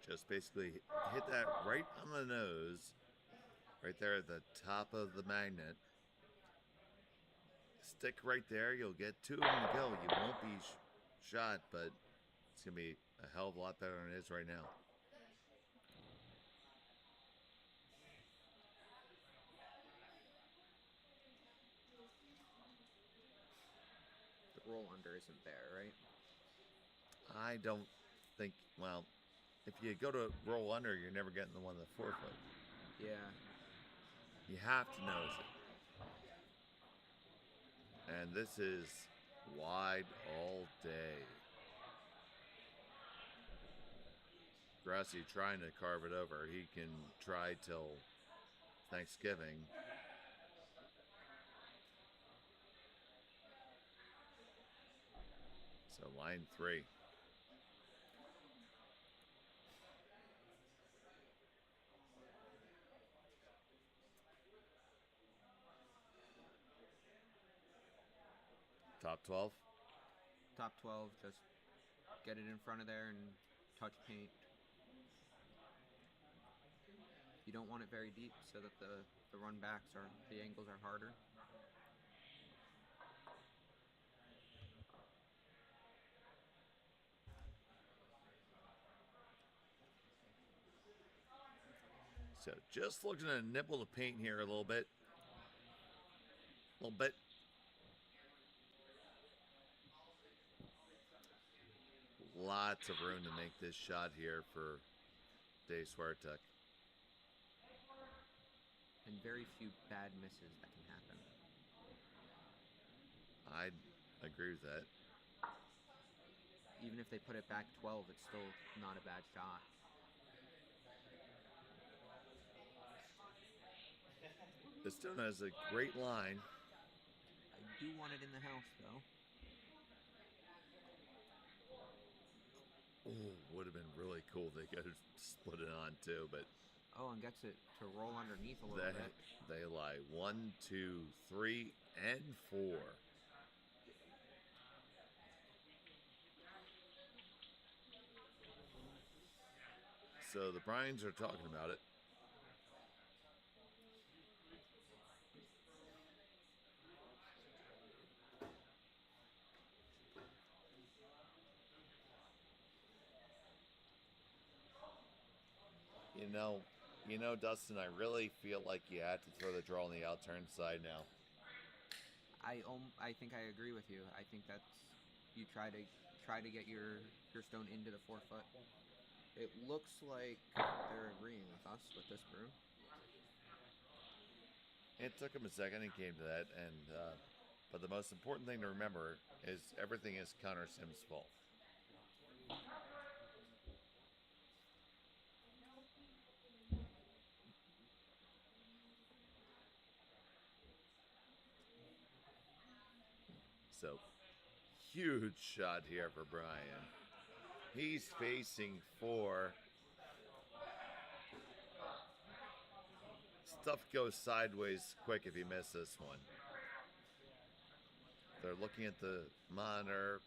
A: Just basically hit that right on the nose, right there at the top of the magnet. Stick right there. You'll get 2 of them to go. You won't be shot, but it's going to be a hell of a lot better than it is right now.
B: The roll under isn't there, right?
A: I don't think, well, if you go to roll under, you're never getting the one in the 4-foot.
B: Yeah.
A: You have to notice it. And this is wide all day. Grassy trying to carve it over. He can try till Thanksgiving. So line 3. 12?
B: Top 12, just get it in front of there and touch paint. You don't want it very deep so that the run backs are, the angles are harder.
A: So just looking to nibble the paint here a little bit. A little bit. Lots of room to make this shot here for Dave Swiatek.
B: And very few bad misses that can happen.
A: I agree with that.
B: Even if they put it back 12, it's still not a bad shot.
A: This stone has a great line.
B: I do want it in the house, though.
A: Oh, would have been really cool if they could have split it on too, but...
B: Oh, and gets it to roll underneath a little bit.
A: They lie 1, 2, 3, and 4. So the Bryans are talking about it. You know, Dustin, I really feel like you had to throw the draw on the outturn side now.
B: I think I agree with you. I think that's, you try to get your stone into the 4 foot. It looks like they're agreeing with us with this brew.
A: It took him a second and came to that, and but the most important thing to remember is everything is Connor Sims' fault. So, huge shot here for Brian. He's facing 4. Stuff goes sideways quick if you miss this one. They're looking at the monitor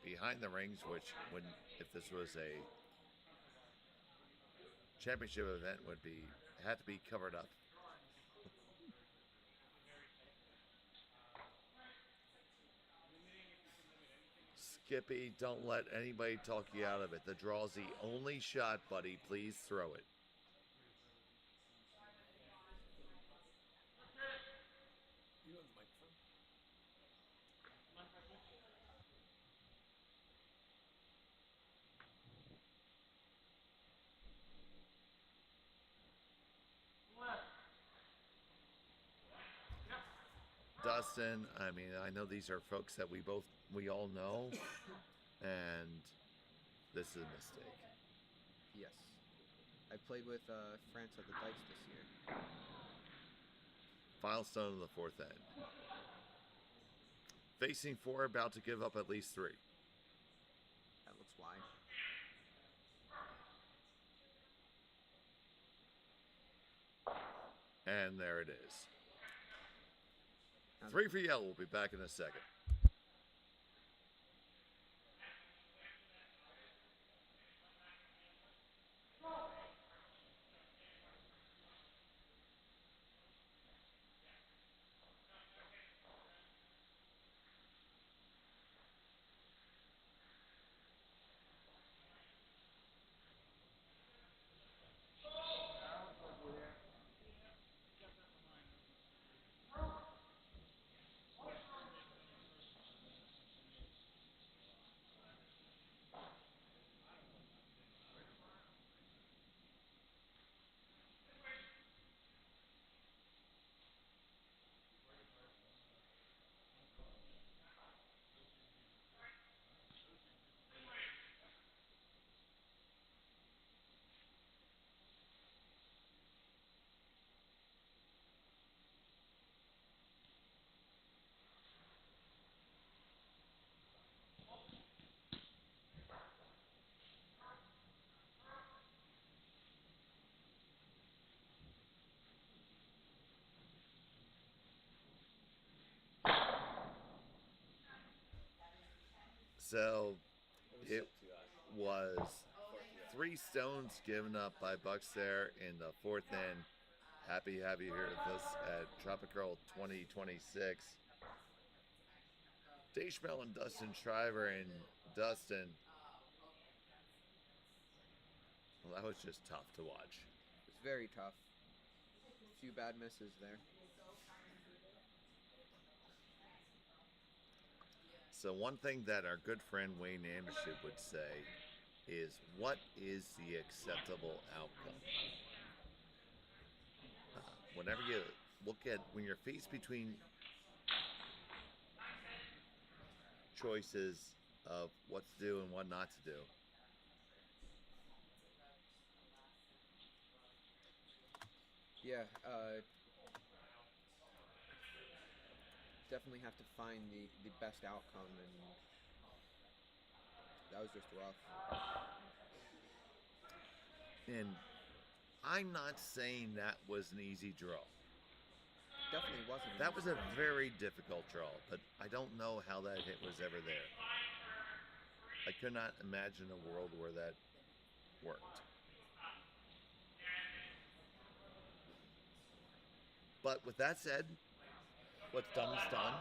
A: behind the rings, which if this was a championship event had to be covered up. Skippy, don't let anybody talk you out of it. The draw's the only shot, buddy. Please throw it.
D: You have the microphone?
A: Dustin, I mean, I know these are folks that we all know, and this is a mistake.
B: Yes. I played with France at the Dykes this year.
A: Final stone of the 4th end. Facing 4, about to give up at least 3.
B: That looks wide.
A: And there it is. 3 for yellow. We'll be back in a second. So it was 3 stones given up by Bucks there in the 4th inning. Happy to have you here with us at TropiCurl 2026. Dave Schmel and Dustin Shriver, and Dustin, well, that was just tough to watch.
B: It's very tough. A few bad misses there.
A: So one thing that our good friend Wayne Anderson would say is, what is the acceptable outcome? Whenever you look at, when you're faced between choices of what to do and what not to do,
B: yeah, definitely have to find the best outcome, and that was just rough.
A: and I'm not saying that was an easy draw.
B: Definitely wasn't.
A: That was a very difficult draw, but I don't know how that hit was ever there. I could not imagine a world where that worked. But with that said, what's done is done.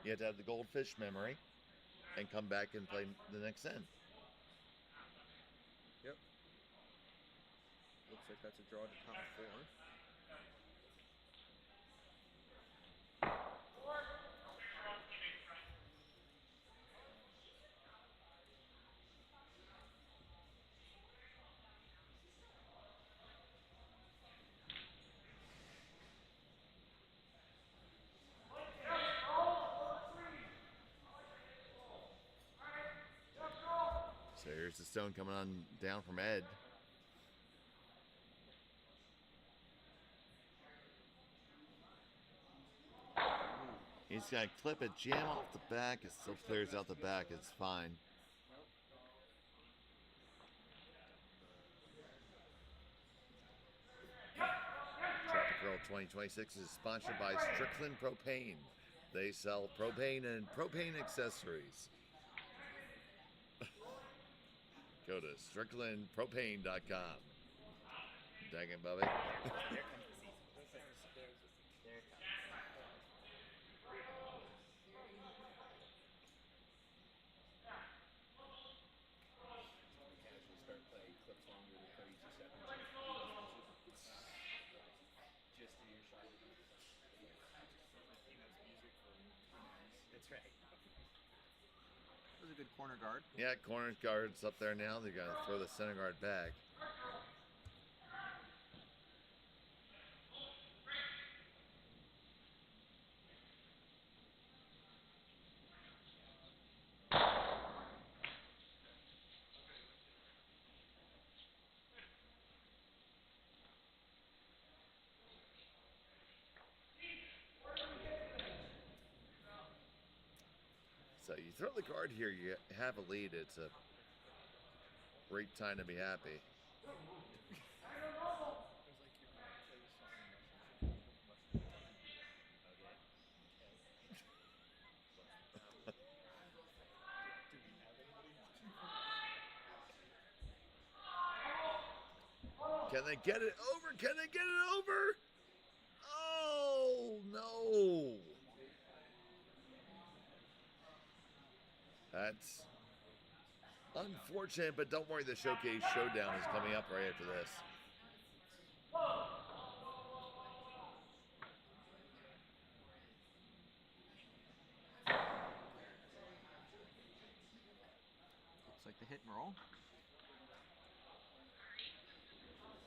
A: You have to have the goldfish memory and come back and play the next end.
B: Yep. Looks like that's a draw to top 4.
A: So here's the stone coming on down from Ed. He's got to clip it, jam off the back. It still clears out the back. It's fine. TropiCurl 2026 is sponsored by Strickland Propane. They sell propane and propane accessories. Go to stricklandpropane.com. Dang it, Bubby.
D: That's right.
B: That was a good corner guard.
A: Yeah, corner guard's up there now. They got to throw the center guard back. So you throw the guard here, you have a lead. It's a great time to be happy. Can they get it over? Can they get it over? Oh, no. That's unfortunate, but don't worry, the Showcase Showdown is coming up right after this.
B: Looks like the hit and roll.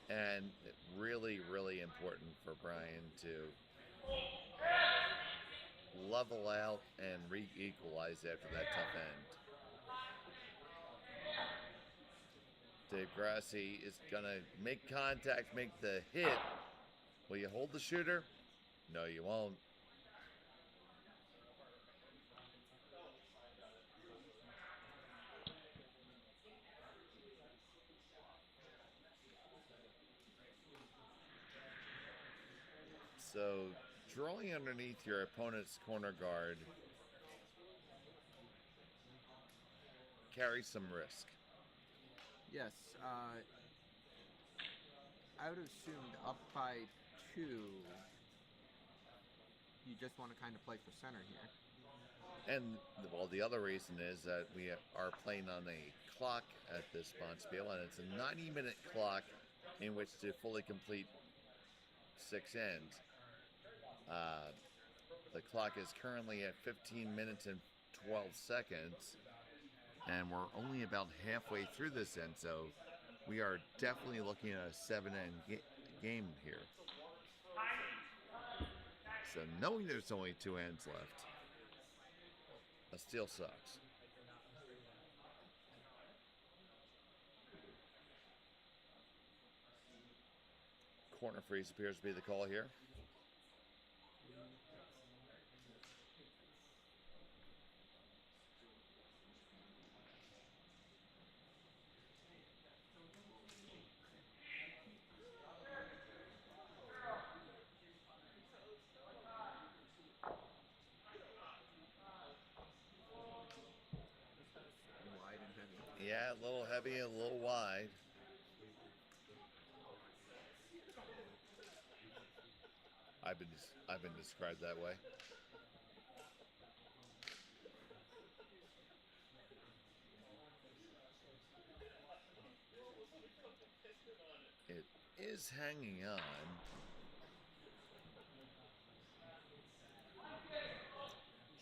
A: And really, really important for Brian to level out and re-equalize after that tough end. DeGrassi is going to make contact, make the hit. Will you hold the shooter? No, you won't. So, drawing underneath your opponent's corner guard carry some risk.
B: Yes. I would have assumed up by 2, you just want to kind of play for center here.
A: And, well, the other reason is that we are playing on a clock at this bonspiel, and it's a 90-minute clock in which to fully complete 6 ends. The clock is currently at 15 minutes and 12 seconds, and we're only about halfway through this end, so we are definitely looking at a 7-end game here. So knowing there's only 2 ends left, a steal sucks. Corner freeze appears to be the call here.
B: Wide and heavy.
A: Yeah, a little heavy and a little wide. I've been described that way. It is hanging on.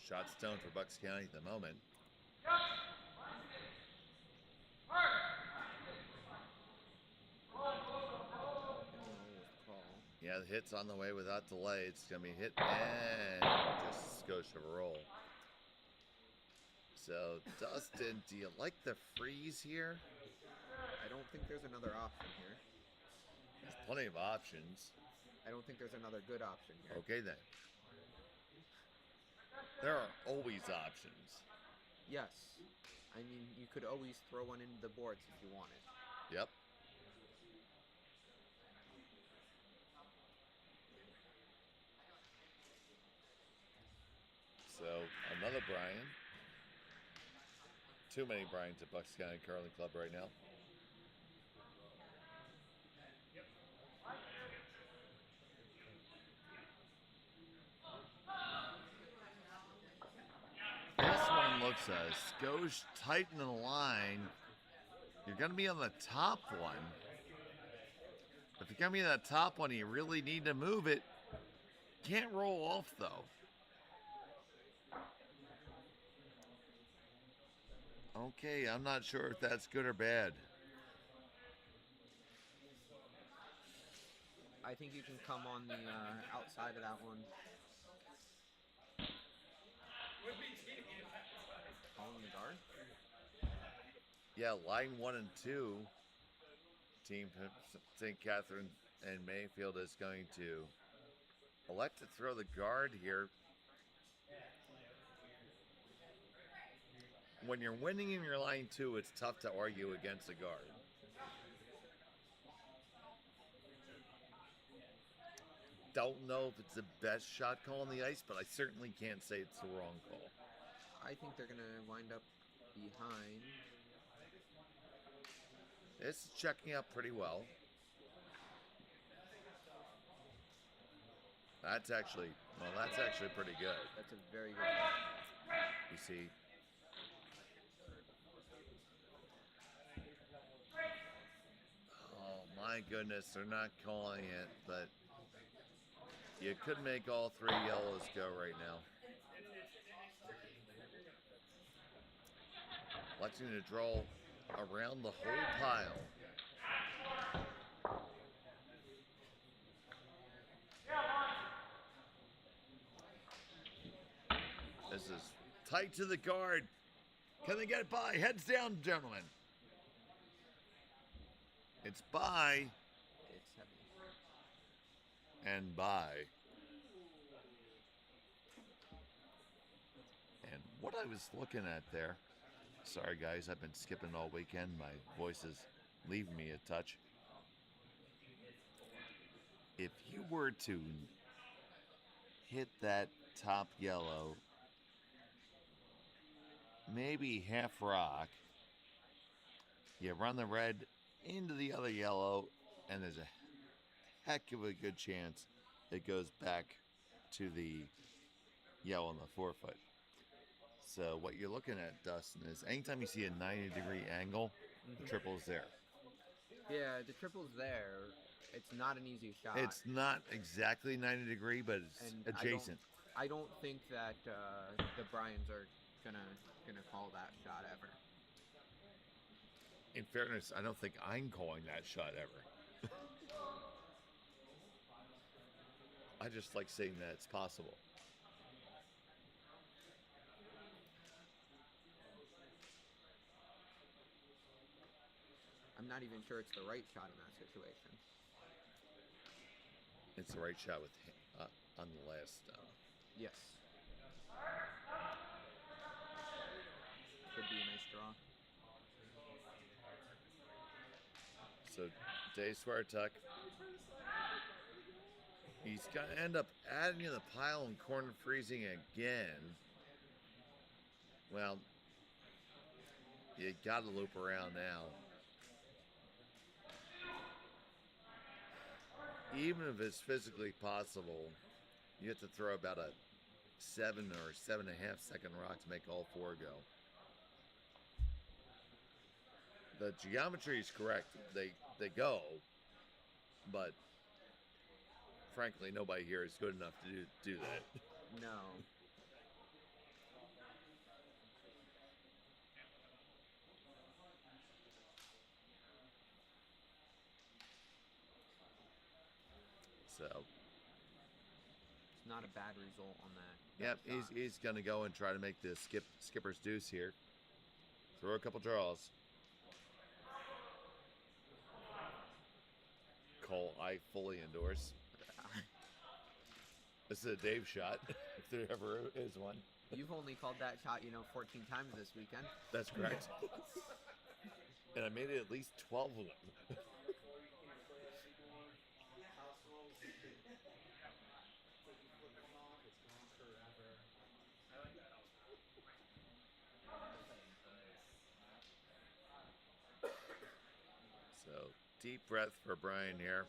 A: Shot stone for Bucks County at the moment. Yeah, the hit's on the way without delay. It's going to be hit and just a skosh of a roll. So, Dustin, do you like the freeze here?
B: I don't think there's another option here.
A: There's plenty of options.
B: I don't think there's another good option here.
A: Okay, then. There are always options.
B: Yes. I mean, you could always throw one into the boards if you wanted.
A: Yep. So, another Brian. Too many Brians at Bucks County Curling Club right now. This one looks a skosh tight in the line. You're going to be on the top one. If you're going to be on the top one, you really need to move it. Can't roll off, though. Okay, I'm not sure if that's good or bad.
B: I think you can come on the outside of that one. Calling the guard?
A: Yeah, line 1 and 2. Team St. Catherine and Mayfield is going to elect to throw the guard here. When you're winning in your line 2, it's tough to argue against a guard. Don't know if it's the best shot call on the ice, but I certainly can't say it's the wrong call.
B: I think they're going to wind up behind.
A: This is checking up pretty well. That's actually pretty good.
B: That's a very good call.
A: You see. Oh my goodness, they're not calling it, but you could make all 3 yellows go right now. Electing to draw around the whole pile. This is tight to the guard. Can they get it by? Heads down, gentlemen. It's by.
B: It's heavy.
A: And by. And what I was looking at there. Sorry, guys, I've been skipping all weekend. My voice is leaving me a touch. If you were to hit that top yellow, maybe half rock, You run the red into the other yellow, and there's a heck of a good chance it goes back to the yellow in the forefoot. So what you're looking at, Dustin, is anytime you see a 90-degree angle, the triple's there.
B: Yeah, the triple's there. It's not an easy shot.
A: It's not exactly 90 degree, but it's adjacent.
B: I don't think that the Bryans are gonna call that shot ever.
A: In fairness, I don't think I'm calling that shot ever. I just like saying that it's possible.
B: I'm not even sure it's the right shot in that situation.
A: It's the right shot with on the last stone.
B: Yes. Could be a nice draw.
A: So, Dave Swartuck, he's going to end up adding to the pile and corner freezing again. Well, you got to loop around now. Even if it's physically possible, you have to throw about a 7 or 7.5 second rock to make all four go. The geometry is correct. They go, but frankly, nobody here is good enough to do that.
B: No.
A: So
B: it's not a bad result on that.
A: Yep, he's going to go and try to make the skipper's deuce here. Throw a couple draws. Cole, I fully endorse. This is a Dave shot, if there ever is one.
B: You've only called that shot, 14 times this weekend.
A: That's correct. And I made it at least 12 of them. So, deep breath for Brian here.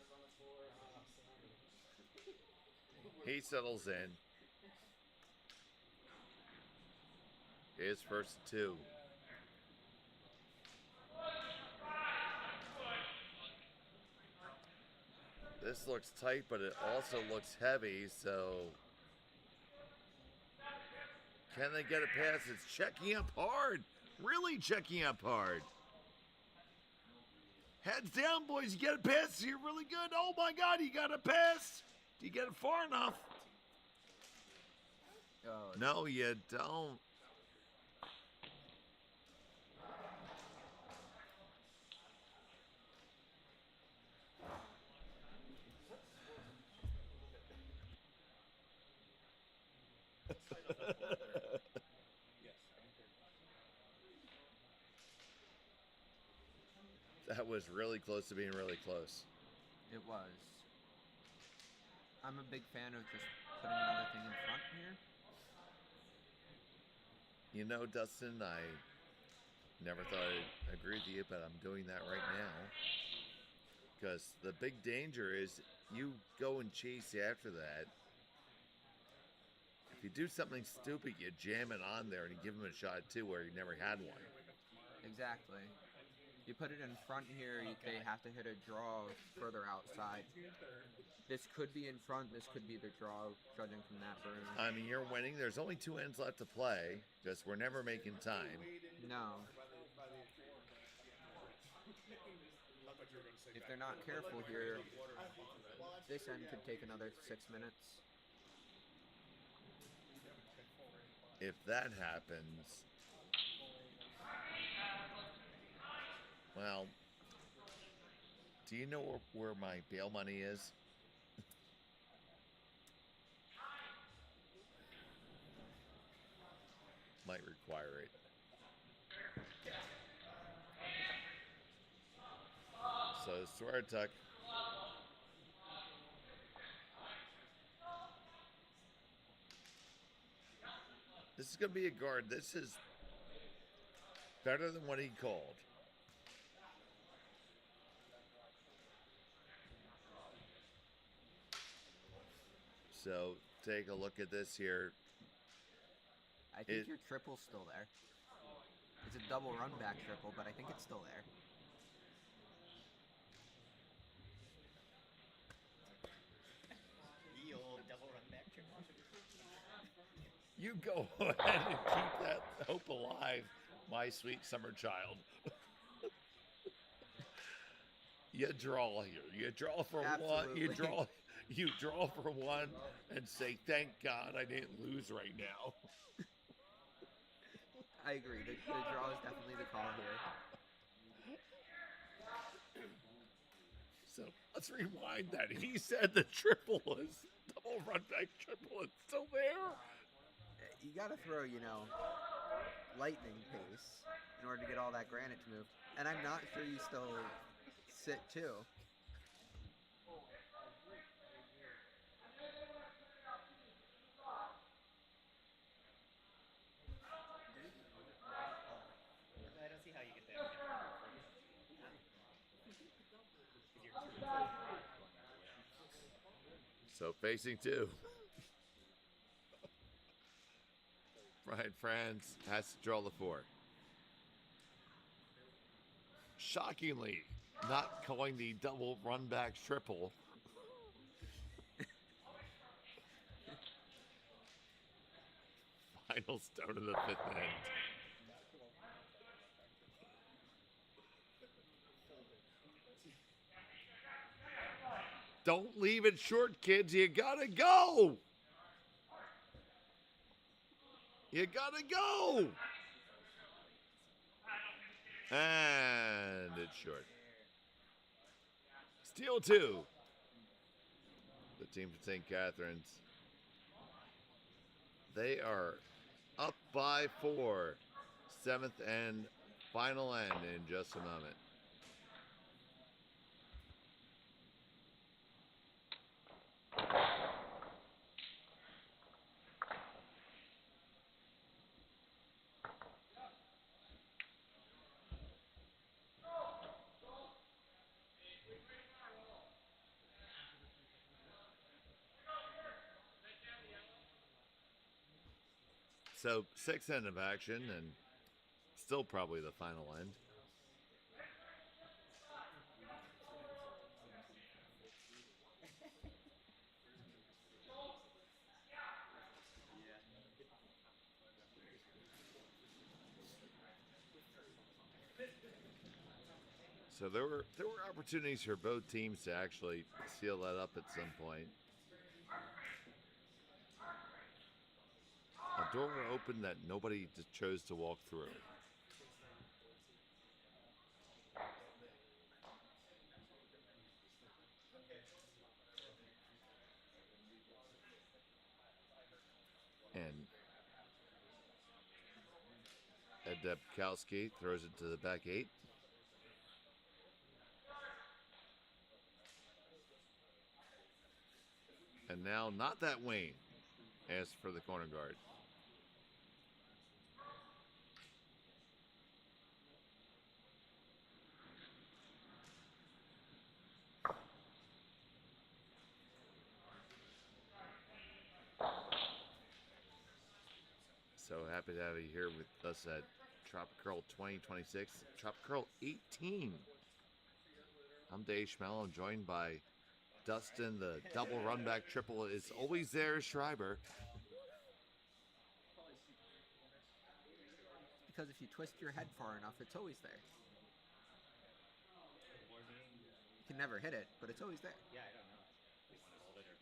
A: He settles in. His first two. This looks tight, but it also looks heavy, so can they get it past? It's checking up hard. Really checking up hard. Heads down, boys. You get it past. You're really good. Oh, my God. You got it past. Do you get it far enough?
B: Oh,
A: no, you don't. That was really close to being really close.
B: It was. I'm a big fan of just putting another thing in front here.
A: You know, Dustin, I never thought I'd agree with you, but I'm doing that right now. Because the big danger is you go and chase after that. If you do something stupid, you jam it on there and you give him a shot too where you never had one.
B: Exactly. You put it in front here, they have to hit a draw further outside. This could be in front, this could be the draw, judging from that burn.
A: I mean, you're winning. There's only 2 ends left to play, because we're never making time.
B: No. If they're not careful here, this end could take another 6 minutes.
A: If that happens, well, do you know where my bail money is? Might require it. So, Swartuck. This is going to be a guard. This is better than what he called. So take a look at this here.
B: I think your triple's still there. It's a double run back triple, but I think it's still there.
E: The old double run back triple.
A: You go ahead and keep that hope alive, my sweet summer child. You draw here. You draw for
B: Absolutely.
A: one. You draw for one and say, "Thank God I didn't lose right now."
B: I agree. The draw is definitely the call here.
A: So let's rewind that. He said the triple is double run back triple. It's still there.
B: You got to throw, lightning pace in order to get all that granite to move. And I'm not sure you still sit too.
E: I don't see how you get that.
A: So facing two. Brian Franz has to draw the 4. Shockingly, not calling the double run back triple. Final stone of the 5th end. Don't leave it short, kids. You gotta go. You gotta go. And it's short. Steal 2. The team from St. Catharines. They are up by 4. 7th and final end in just a moment. So 6th end of action and still probably the final end. So there were opportunities for both teams to actually seal that up at some point. A door opened that nobody just chose to walk through. And Ed Debkowski throws it to the back 8. And now not that Wayne asks for the corner guard. So happy to have you here with us at TropiCurl 2026, TropiCurl 18. I'm Dave Schmel. I'm joined by Dustin. The double run back triple is always there, Schreiber.
B: Because if you twist your head far enough, it's always there. You can never hit it, but it's always there.
E: Yeah, I don't know. They want to hold it or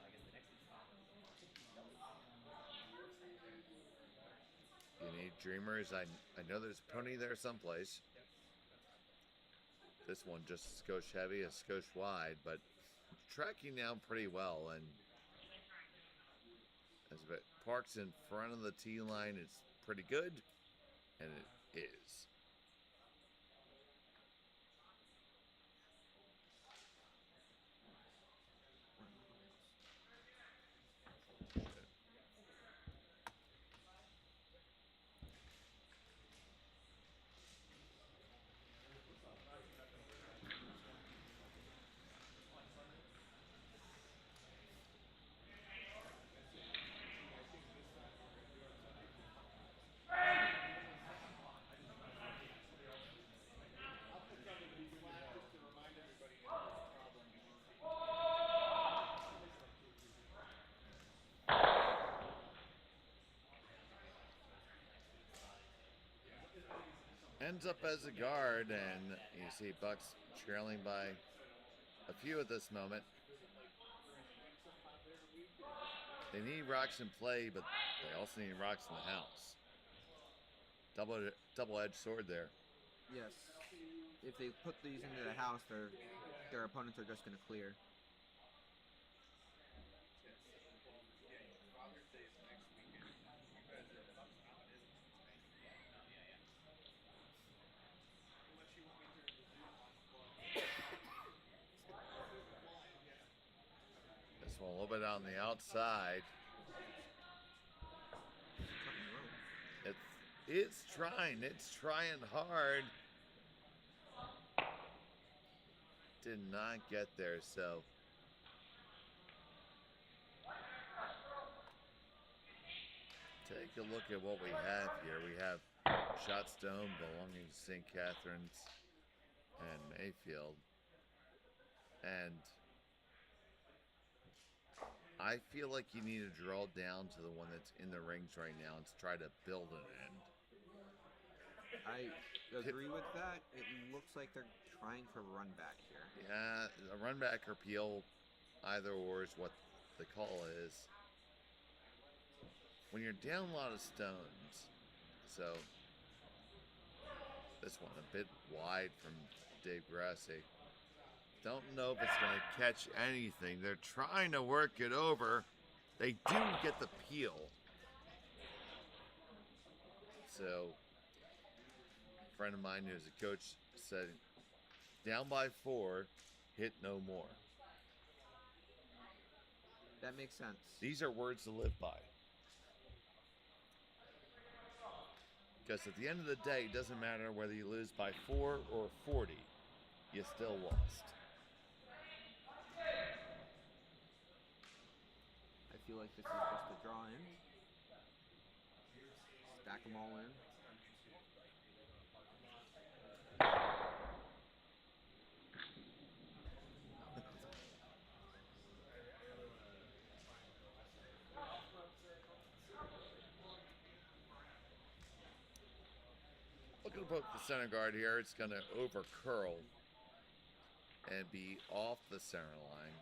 E: I guess the next
A: You need dreamers. I know there's a pony there someplace. This one just a skosh heavy, a skosh wide, but tracking now pretty well. And as it parks in front of the tee line, it's pretty good, and it is. ends up as a guard, and you see Bucks trailing by a few at this moment. They need rocks in play, but they also need rocks in the house. Double-edged sword there.
B: Yes. If they put these into the house, their opponents are just going to clear.
A: This one a little bit on the outside. It's trying hard. Did not get there, so take a look at what we have here. We have shot stone belonging to St. Catherine's and Mayfield. And I feel like you need to draw down to the one that's in the rings right now and try to build an end.
B: I agree with that. It looks like they're trying for run back here.
A: Yeah, a run back or peel, either or is what the call is. When you're down a lot of stones, so this one a bit wide from Dave Grassi. Don't know if it's going to catch anything. They're trying to work it over. They do get the peel. So, a friend of mine who's a coach said, down by 4, hit no more.
B: That makes sense.
A: These are words to live by. Because at the end of the day, it doesn't matter whether you lose by 4 or 40. You still lost.
B: I feel like this is just a draw in. Stack them all in.
A: Looking to put the center guard here. It's going to over curl and be off the center line.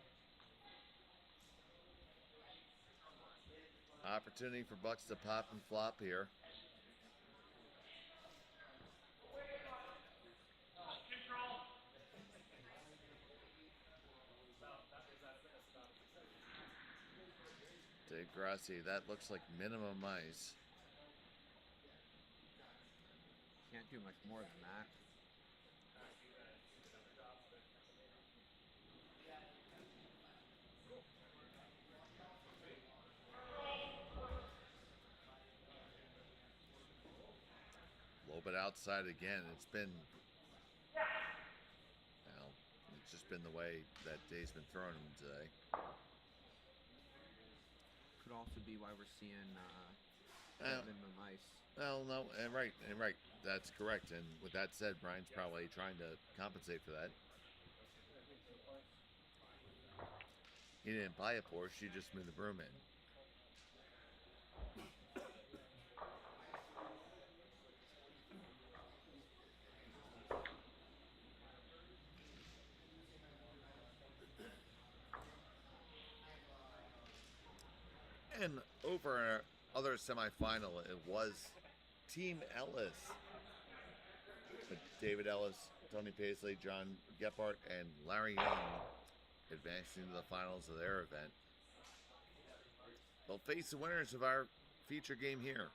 A: Opportunity for Bucks to pop and flop here. Dave Grassi, that looks like minimum ice.
B: Can't do much more than that.
A: A little bit outside again. It's been, well, it's just been the way that Dave's been throwing them today.
B: Could also be why we're seeing minimum ice.
A: Well, no, and right. That's correct. And with that said, Brian's probably trying to compensate for that. He didn't buy a Porsche, he just moved the broom in. And over our other semifinal, it was Team Ellis. With David Ellis, Tony Paisley, John Gephardt, and Larry Young advancing to the finals of their event. They'll face the winners of our feature game here.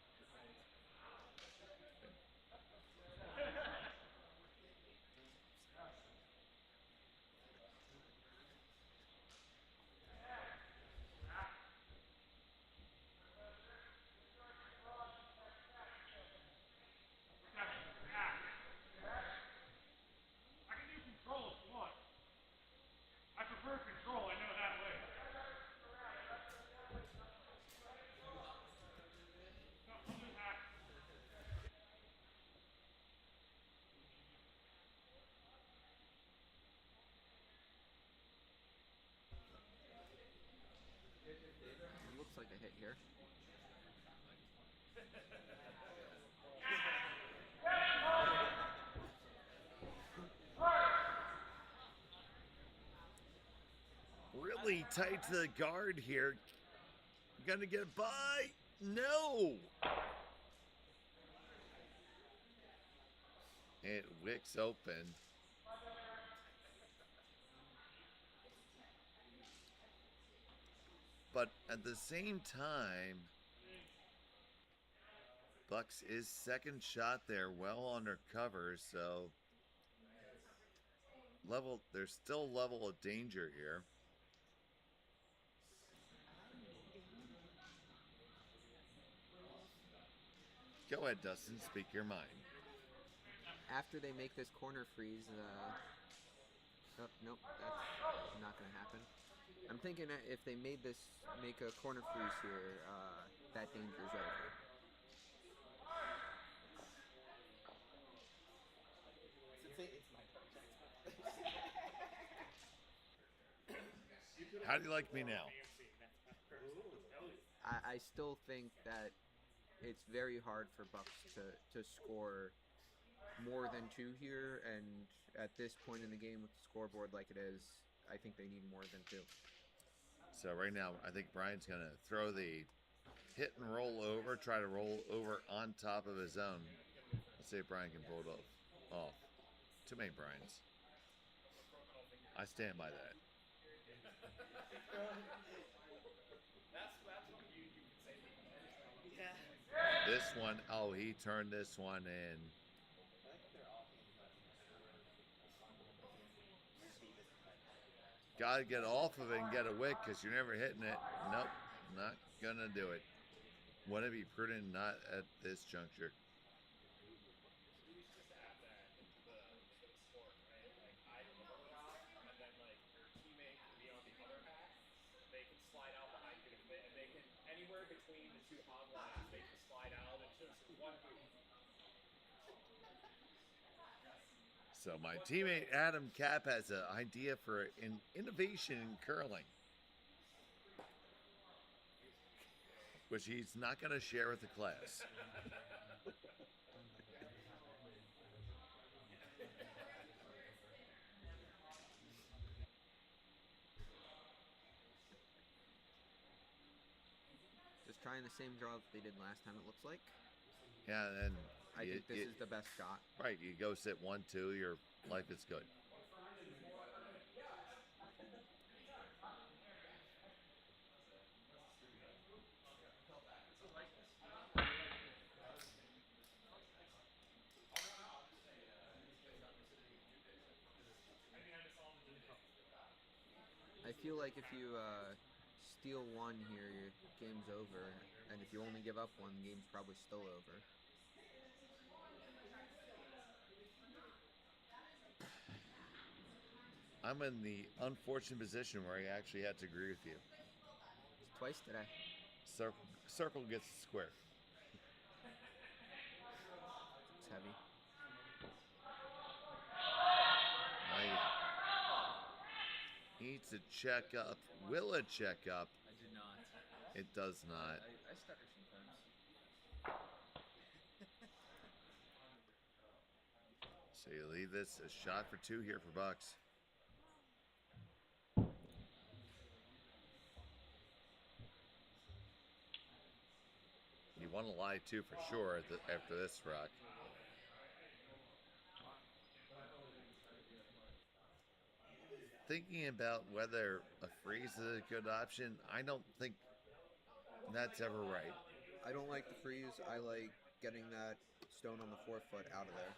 B: Looks like a hit here.
A: really tight to the guard here. Gonna get by. No. It wicks open. But at the same time, Bucks is second shot there, well under cover, so there's still level of danger here. Go ahead, Dustin, speak your mind.
B: After they make this corner freeze, oh, nope, that's not gonna happen. I'm thinking that if they make a corner freeze here, that danger's over.
E: It's my turn.
A: How do you like me now?
B: I still think that it's very hard for Bucks to score more than 2 here, and at this point in the game with the scoreboard like it is, I think they need more than 2.
A: So right now, I think Brian's going to throw the hit and roll over, try to roll over on top of his own. Let's see if Brian can pull it off. Too many Brians. I stand by that. This one, oh, he turned this one in. Gotta get off of it and get a wick because you're never hitting it. Nope, not gonna do it. Wouldn't it be prudent not at this juncture? So my teammate Adam Cap has an idea for an innovation in curling, which he's not going to share with the class.
B: Just trying the same draw that they did last time, it looks like.
A: Yeah, and
B: I think this is the best shot.
A: Right, you go sit 1-2, your life is good.
B: I feel like if you steal 1 here, your game's over, and if you only give up 1, the game's probably still over.
A: I'm in the unfortunate position where I actually had to agree with you.
B: It's twice today.
A: Circle gets the square.
B: It's heavy.
A: Needs to check up. Will it check up?
F: I did not.
A: It does not.
F: I stutter sometimes.
A: So you leave this a shot for 2 here for Bucks. You want to lie too for sure after this rock. Thinking about whether a freeze is a good option, I don't think that's ever right.
B: I don't like the freeze. I like getting that stone on the 4-foot out of there.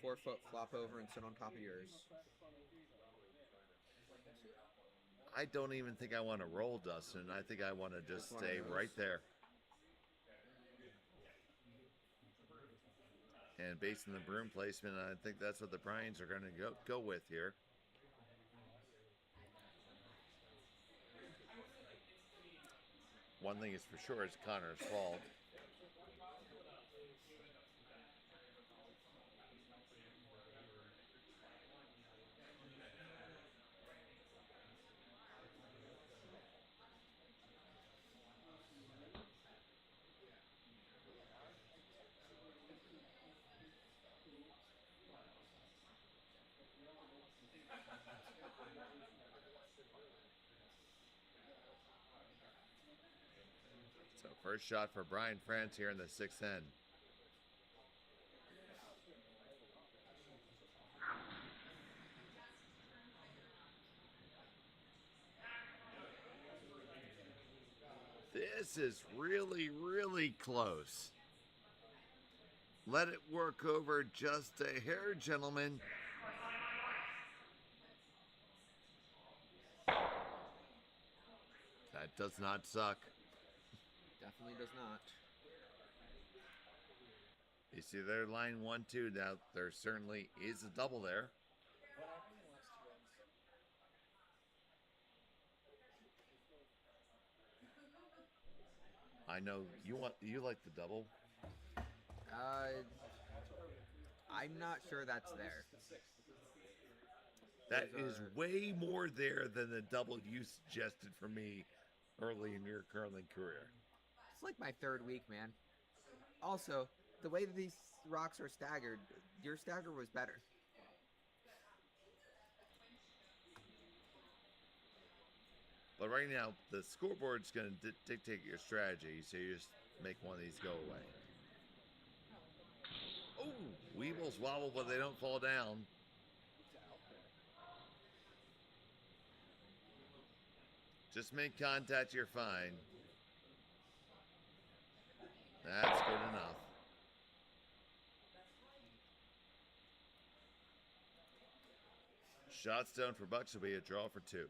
B: 4-foot, flop over and sit on top of yours.
A: I don't even think I want to roll, Dustin. I think I want to just stay right there. And based on the broom placement, I think that's what the Bryans are going to go with here. One thing is for sure, it's Connor's fault. First shot for Brian France here in the 6th end. This is really, really close. Let it work over just a hair, gentlemen. That does not suck.
B: Definitely does not.
A: You see their line 1-2. Now there certainly is a double there.
D: What happened in the last 2 runs?
A: I know you like the double.
B: I'm not sure that's there.
A: That is way more there than the double you suggested for me early in your curling career.
B: It's like my 3rd week, man. Also, the way that these rocks are staggered, your stagger was better.
A: But right now, the scoreboard's going to dictate your strategy, so you just make one of these go away. Oh, Weebles wobble, but they don't fall down. Just make contact, you're fine. That's good enough. Shot stone for Bucks will be a draw for 2.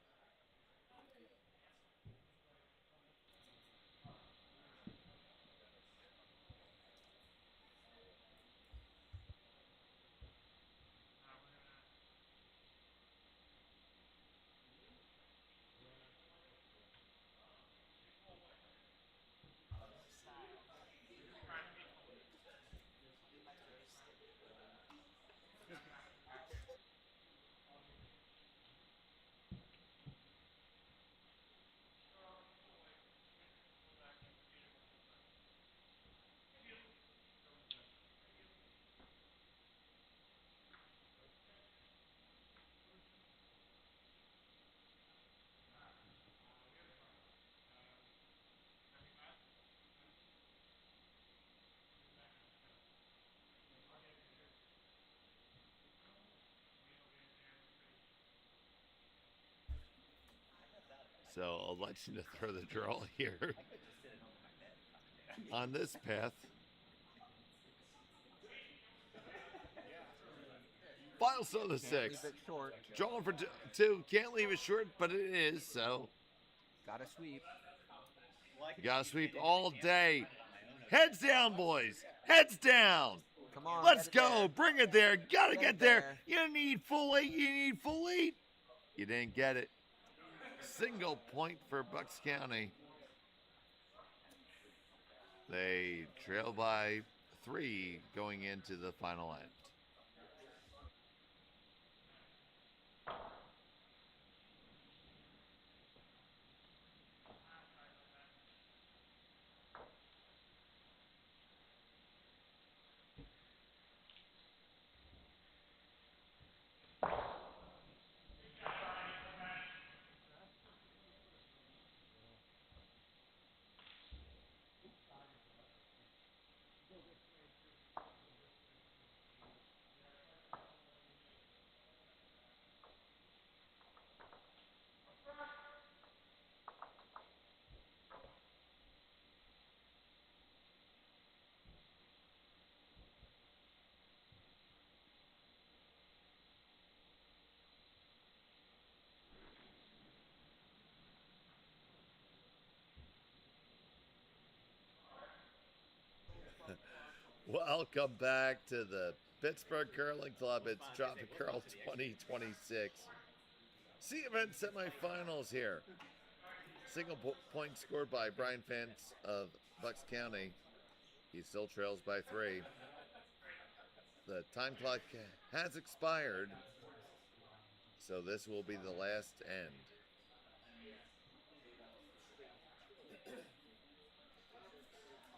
A: So election to throw the draw here on this path. Final stone of the 6th.
B: Leave it short.
A: Drawing for 2. Can't leave it short, but it is, so.
B: Gotta sweep.
A: You gotta sweep all day. Heads down, boys. Heads down.
B: Come on.
A: Let's go.
B: There.
A: Bring it there. Gotta get there.
B: there.
A: You need full 8. You need full 8. You didn't get it. Single point for Bucks County. They trail by 3 going into the final end. Welcome back to the Pittsburgh Curling Club. It's TropiCurl 2026. C-Event semifinals here. Single point scored by Brian France of Bucks County. He still trails by 3. The time clock has expired, so this will be the last end.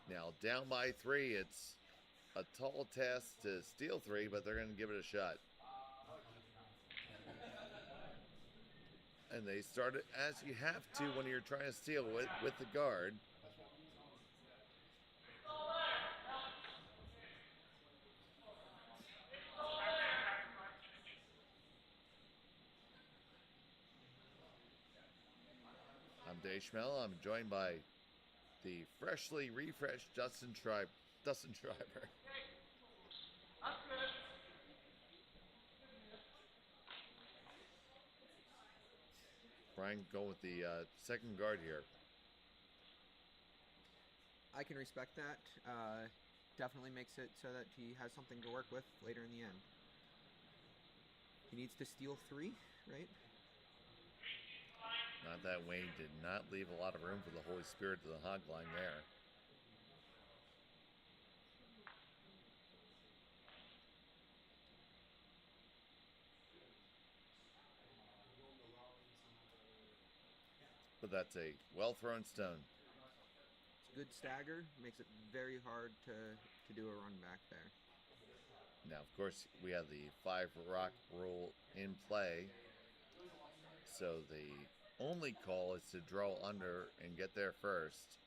A: Now, down by 3, it's a tall task to steal 3, but they're going to give it a shot. And they start it as you have to when you're trying to steal with the guard. Dave Schmel. I'm joined by the freshly refreshed Dustin Schreiber. Brian going with the second guard here.
B: I can respect that. Definitely makes it so that he has something to work with later in the end. He needs to steal 3, right?
A: Not that Wayne did not leave a lot of room for the Holy Spirit to the hog line there. But that's a well-thrown stone.
B: It's a good stagger. Makes it very hard to do a run back there.
A: Now, of course, we have the 5 rock rule in play. So the only call is to draw under and get there first.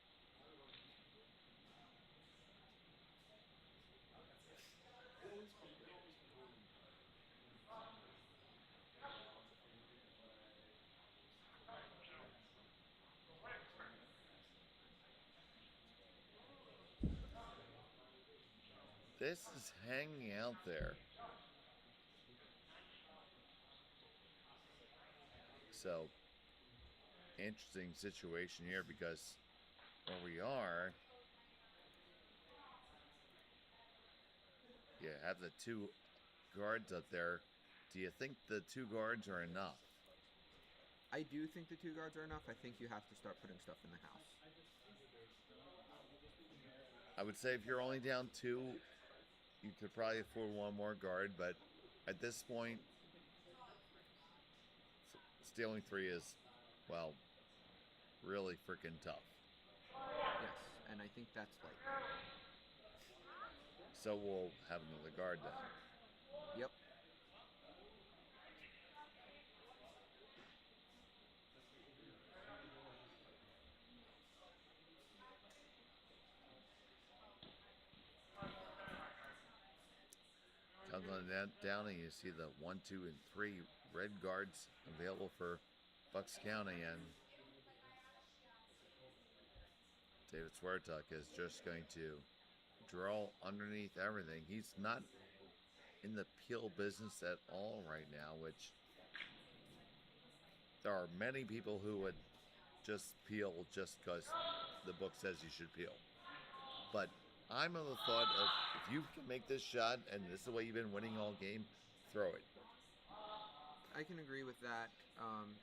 A: This is hanging out there. So, interesting situation here because where we are, you have the 2 guards up there. Do you think the 2 guards are enough?
B: I do think the 2 guards are enough. I think you have to start putting stuff in the house.
A: I would say if you're only down 2, you could probably afford 1 more guard, but at this point, stealing 3 is, well, really freaking tough.
B: Yes, and I think that's like.
A: So we'll have another guard then.
B: Yep.
A: Comes on down and you see the 1, 2, and 3 red guards available for Bucks County, and David Swertuck is just going to draw underneath everything. He's not in the peel business at all right now, which there are many people who would just peel just because the book says you should peel. But I'm of the thought of, if you can make this shot and this is the way you've been winning all game, throw it.
B: I can agree with that.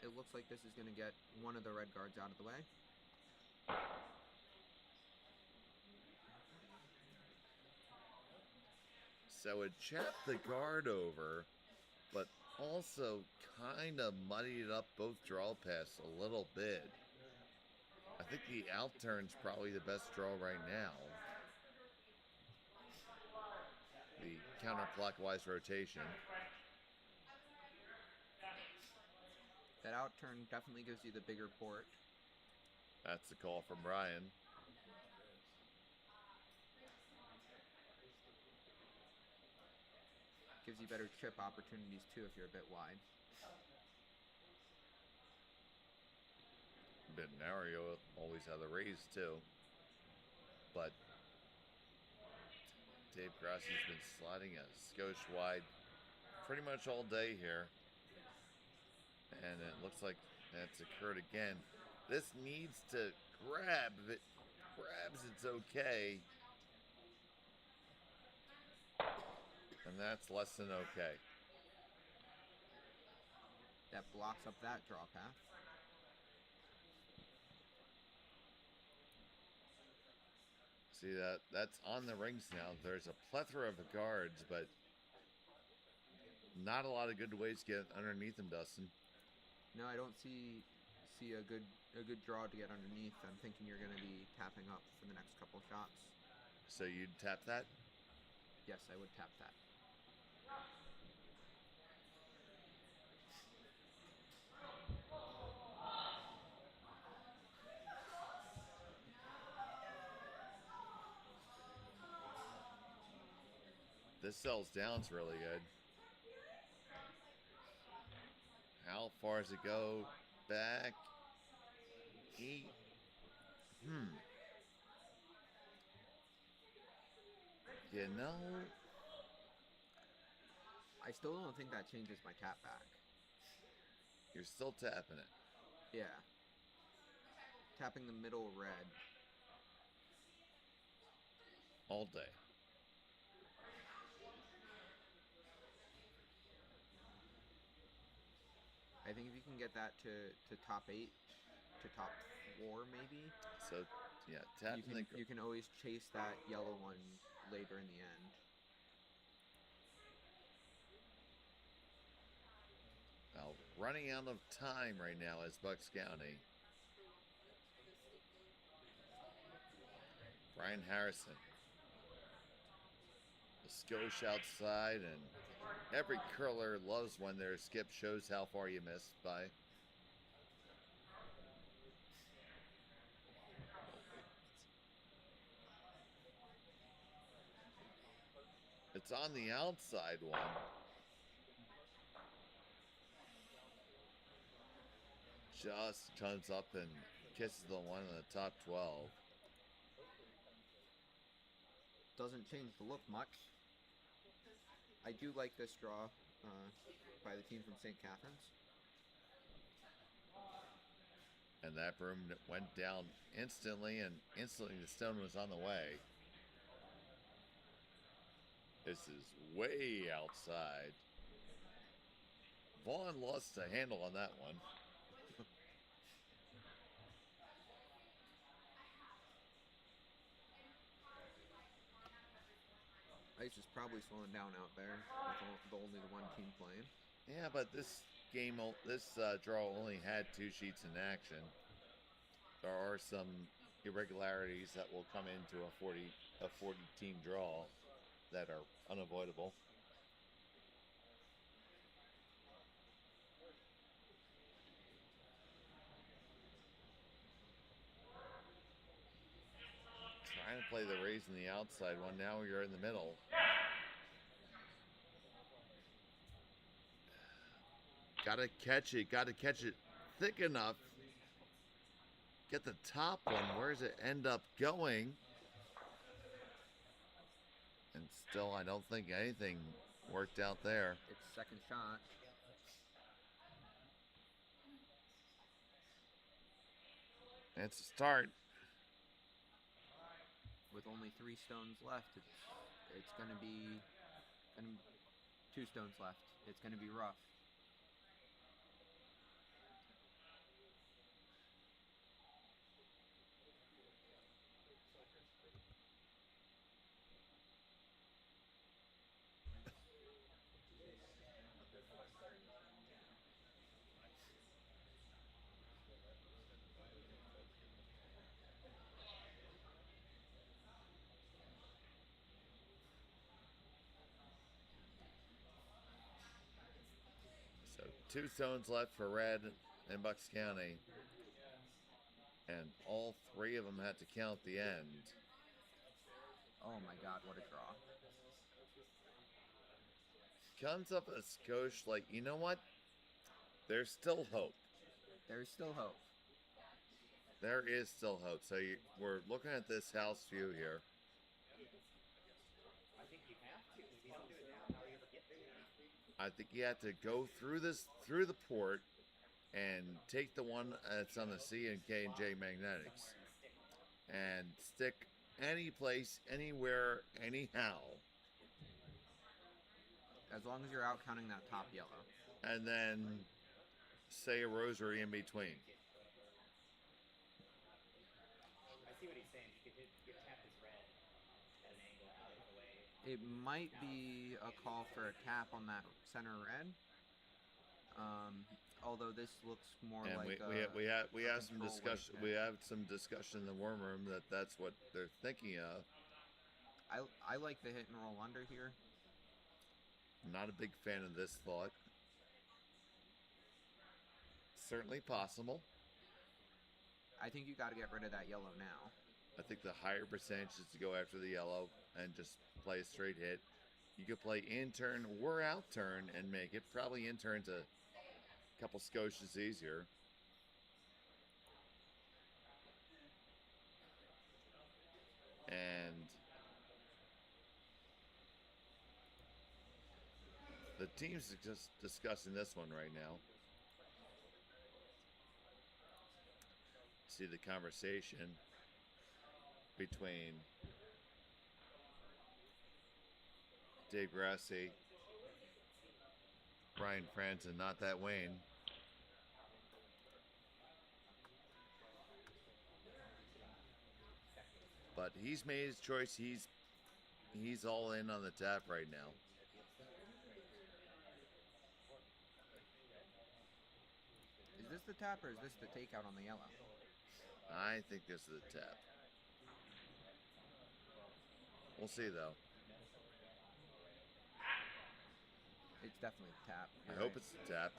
B: It looks like this is going to get one of the red guards out of the way.
A: So it chapped the guard over, but also kind of muddied up both draw paths a little bit. I think the out turn's probably the best draw right now. The counterclockwise rotation.
B: That out turn definitely gives you the bigger port.
A: That's the call from Brian.
B: Gives you better chip opportunities too if you're a bit wide.
A: Bit narrow, you always have the raise too. But Dave Grassi's been sliding a skosh wide pretty much all day here. And it looks like that's occurred again. This needs to grab. If it grabs, it's okay. And that's less than okay.
B: That blocks up that draw path.
A: See that's on the rings now. There's a plethora of guards, but not a lot of good ways to get underneath them, Dustin.
B: No, I don't see a good draw to get underneath. I'm thinking you're going to be tapping up for the next couple shots.
A: So you'd tap that?
B: Yes, I would tap that.
A: This sells down's really good. How far does it go? Back. You know,
B: I still don't think that changes my tap back.
A: you're still tapping it.
B: Yeah. Tapping the middle red.
A: All day.
B: I think if you can get that to top 8, to top 4 maybe.
A: So, yeah, tapping
B: you can always chase that yellow one later in the end.
A: Well, running out of time right now is Bucks County. Brian Harrison. The skosh outside, and every curler loves when their skip shows how far you missed by. It's on the outside one. Just comes up and kisses the one in the top 12.
B: Doesn't change the look much. I do like this draw by the team from St. Catharines.
A: And that broom went down instantly, and instantly the stone was on the way. This is way outside. Vaughn lost the handle on that one.
B: Ice is probably slowing down out there with only the one team playing.
A: Yeah, but this game, this draw only had 2 sheets in action. There are some irregularities that will come into a 40 team draw that are unavoidable. Trying to play the raise in the outside one. Now you're in the middle. Gotta catch it. Gotta catch it thick enough. Get the top one. Where does it end up going? And still, I don't think anything worked out there.
B: It's second shot.
A: It's a start.
B: With only 3 stones left, it's gonna be 2 stones left. It's gonna be rough.
A: So 2 stones left for red in Bucks County. And all 3 of them had to count the end.
B: Oh my god, what a draw.
A: Comes up a skosh like, you know what? There's still hope.
B: There's still hope.
A: There is still hope. So we're looking at this house view here.
E: I think you have to. If you don't do it now, how are you ever get there?
A: I think you have to go through the port and take the one that's on the C&K and J Magnetics and stick any place, anywhere, anyhow.
B: As long as you're out counting that top yellow.
A: And then say a rosary in between.
E: I see what he's saying. You could tap his red at an angle out of the way.
B: It might be a call for a tap on that center red. Although this looks more
A: And
B: like
A: we have some
B: control
A: discussion.
B: wave
A: We
B: hit.
A: have some discussion in the warm room that's what they're thinking of.
B: I like the hit and roll under here.
A: Not a big fan of this thought. Certainly possible.
B: I think you got to get rid of that yellow now.
A: I think the higher percentage is to go after the yellow and just play a straight hit. You could play in turn or out turn and make it. Probably in turn's a couple skoshas easier. And teams are just discussing this one right now. See the conversation between Dave Grassi, Brian Franson, not that Wayne. But he's made his choice. He's all in on the tap right now.
B: Is this the tap or is this the takeout on the yellow?
A: I think this is the tap. We'll see though.
B: It's definitely the tap.
A: I hope it's the tap.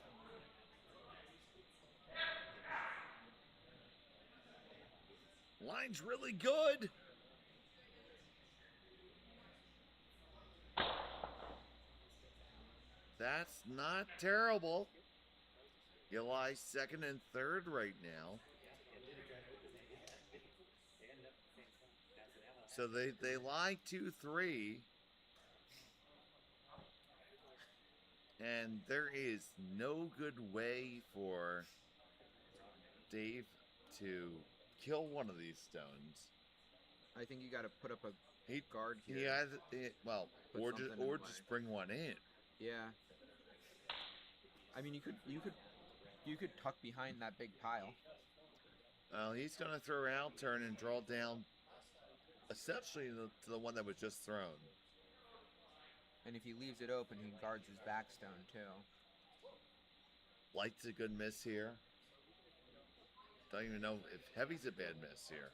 A: Line's really good. That's not terrible. You lie second and third right now. So they lie 2-3. And there is no good way for Dave to kill one of these stones.
B: I think you got to put up a guard here.
A: He has well, or just bring one in.
B: Yeah. I mean, you could tuck behind that big pile.
A: Well, he's going to throw out turn and draw down essentially to the one that was just thrown.
B: And if he leaves it open, he guards his backstone too.
A: Light's a good miss here. Don't even know if heavy's a bad miss here.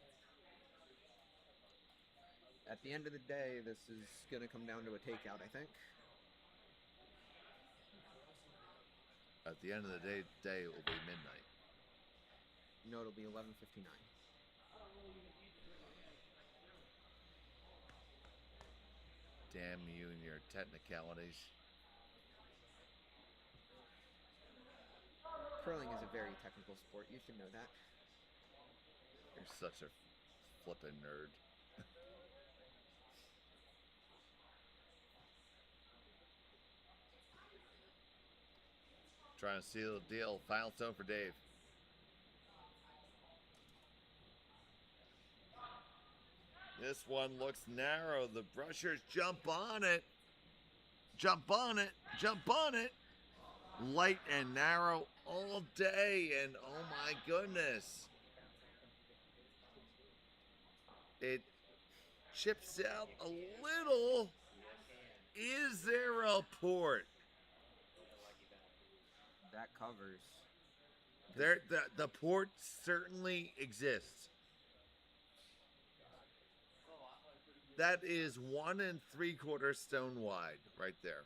B: At the end of the day, this is going to come down to a takeout, I think.
A: At the end of the day, it will be midnight.
B: No, it'll be 11:59.
A: Damn you and your technicalities.
B: Curling is a very technical sport. You should know that.
A: You're such a flippin' nerd. Trying to seal the deal. Final stone for Dave. This one looks narrow. The brushers jump on it. Jump on it. Jump on it. Light and narrow all day. And oh my goodness. It chips out a little. Is there a port?
B: That covers.
A: The port certainly exists. That is 1 3/4 stone wide right there.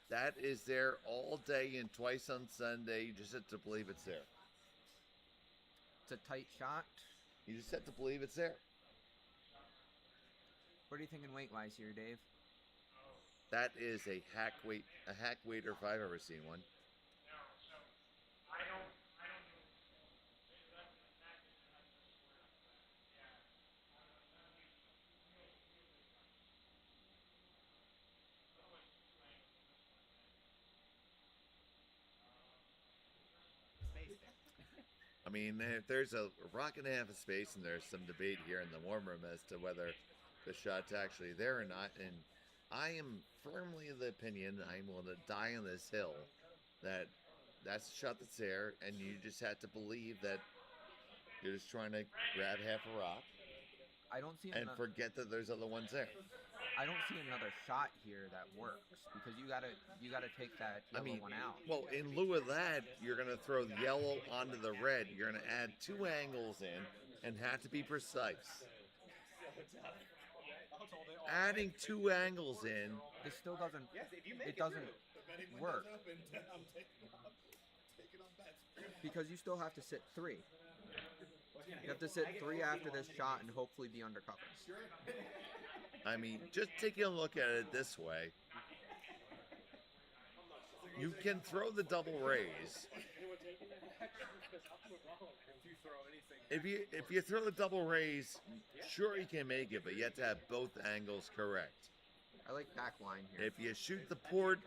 A: That is there all day and twice on Sunday. You just have to believe it's there.
B: It's a tight shot.
A: You just have to believe it's there.
B: What are you thinking weight-wise here, Dave?
A: That is a hack waiter if I've ever seen one. I mean, there's a rock and a half of space, and there's some debate here in the warm room as to whether the shot's actually there or not. And I am firmly of the opinion, I'm willing to die on this hill, that that's the shot that's there, and you just have to believe that you're just trying to grab half a rock.
B: I don't see
A: and forget that there's other ones there.
B: I don't see another shot here that works because you gotta take that yellow one out.
A: Well, in lieu of that, you're gonna throw the yellow onto the red. You're gonna add 2 angles in and have to be precise. Adding 2 angles in.
B: This still doesn't. It doesn't work because you still have to sit 3. You have to sit 3 after this shot and hopefully be undercover.
A: I mean, just taking a look at it this way, you can throw the double raise
D: taking that action because I'm wrong.
F: If you throw anything.
A: If you throw the double raise, sure you can make it, but you have to have both angles correct.
B: I like backline here.
A: If you shoot the port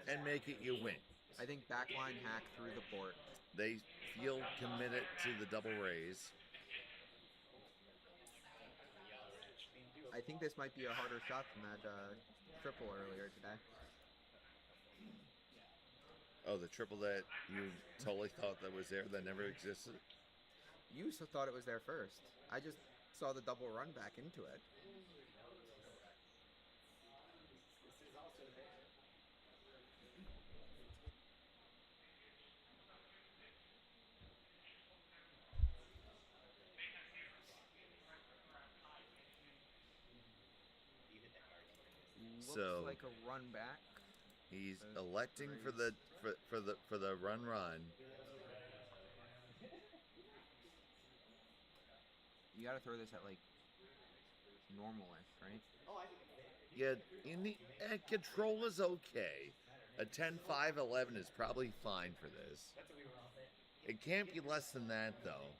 A: and make it, you win.
B: I think backline hack through the port.
A: They feel committed to the double raise.
B: I think this might be a harder shot than that triple earlier today.
A: Oh, the triple that you totally thought that was there that never existed?
B: You thought it was there first. I just saw the double run back into it.
A: So
B: looks like a run back.
A: He's electing for the run.
B: You gotta throw this at like normal-ish, right?
A: Yeah, in the control is okay. A 10-5-11 is probably fine for this. It can't be less than that though.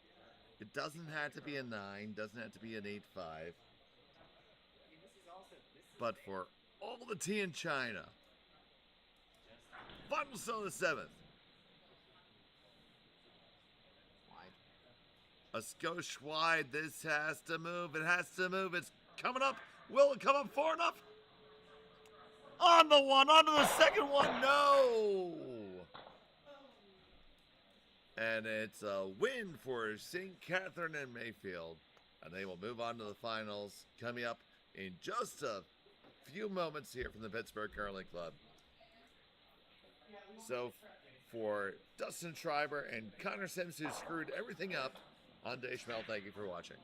A: It doesn't have to be a 9, doesn't have to be an 8-5. But for all the tea in China, final stone of the 7th.
B: Wide.
A: A skosh wide. This has to move. It has to move. It's coming up. Will it come up far enough? On the one. On to the second one. No. And it's a win for St. Catherine and Mayfield. And they will move on to the finals coming up in just a few moments here from the Pittsburgh Curling Club. So for Dustin Schreiber and Connor Sims, who screwed everything up, I'm Dave Schmel. Thank you for watching.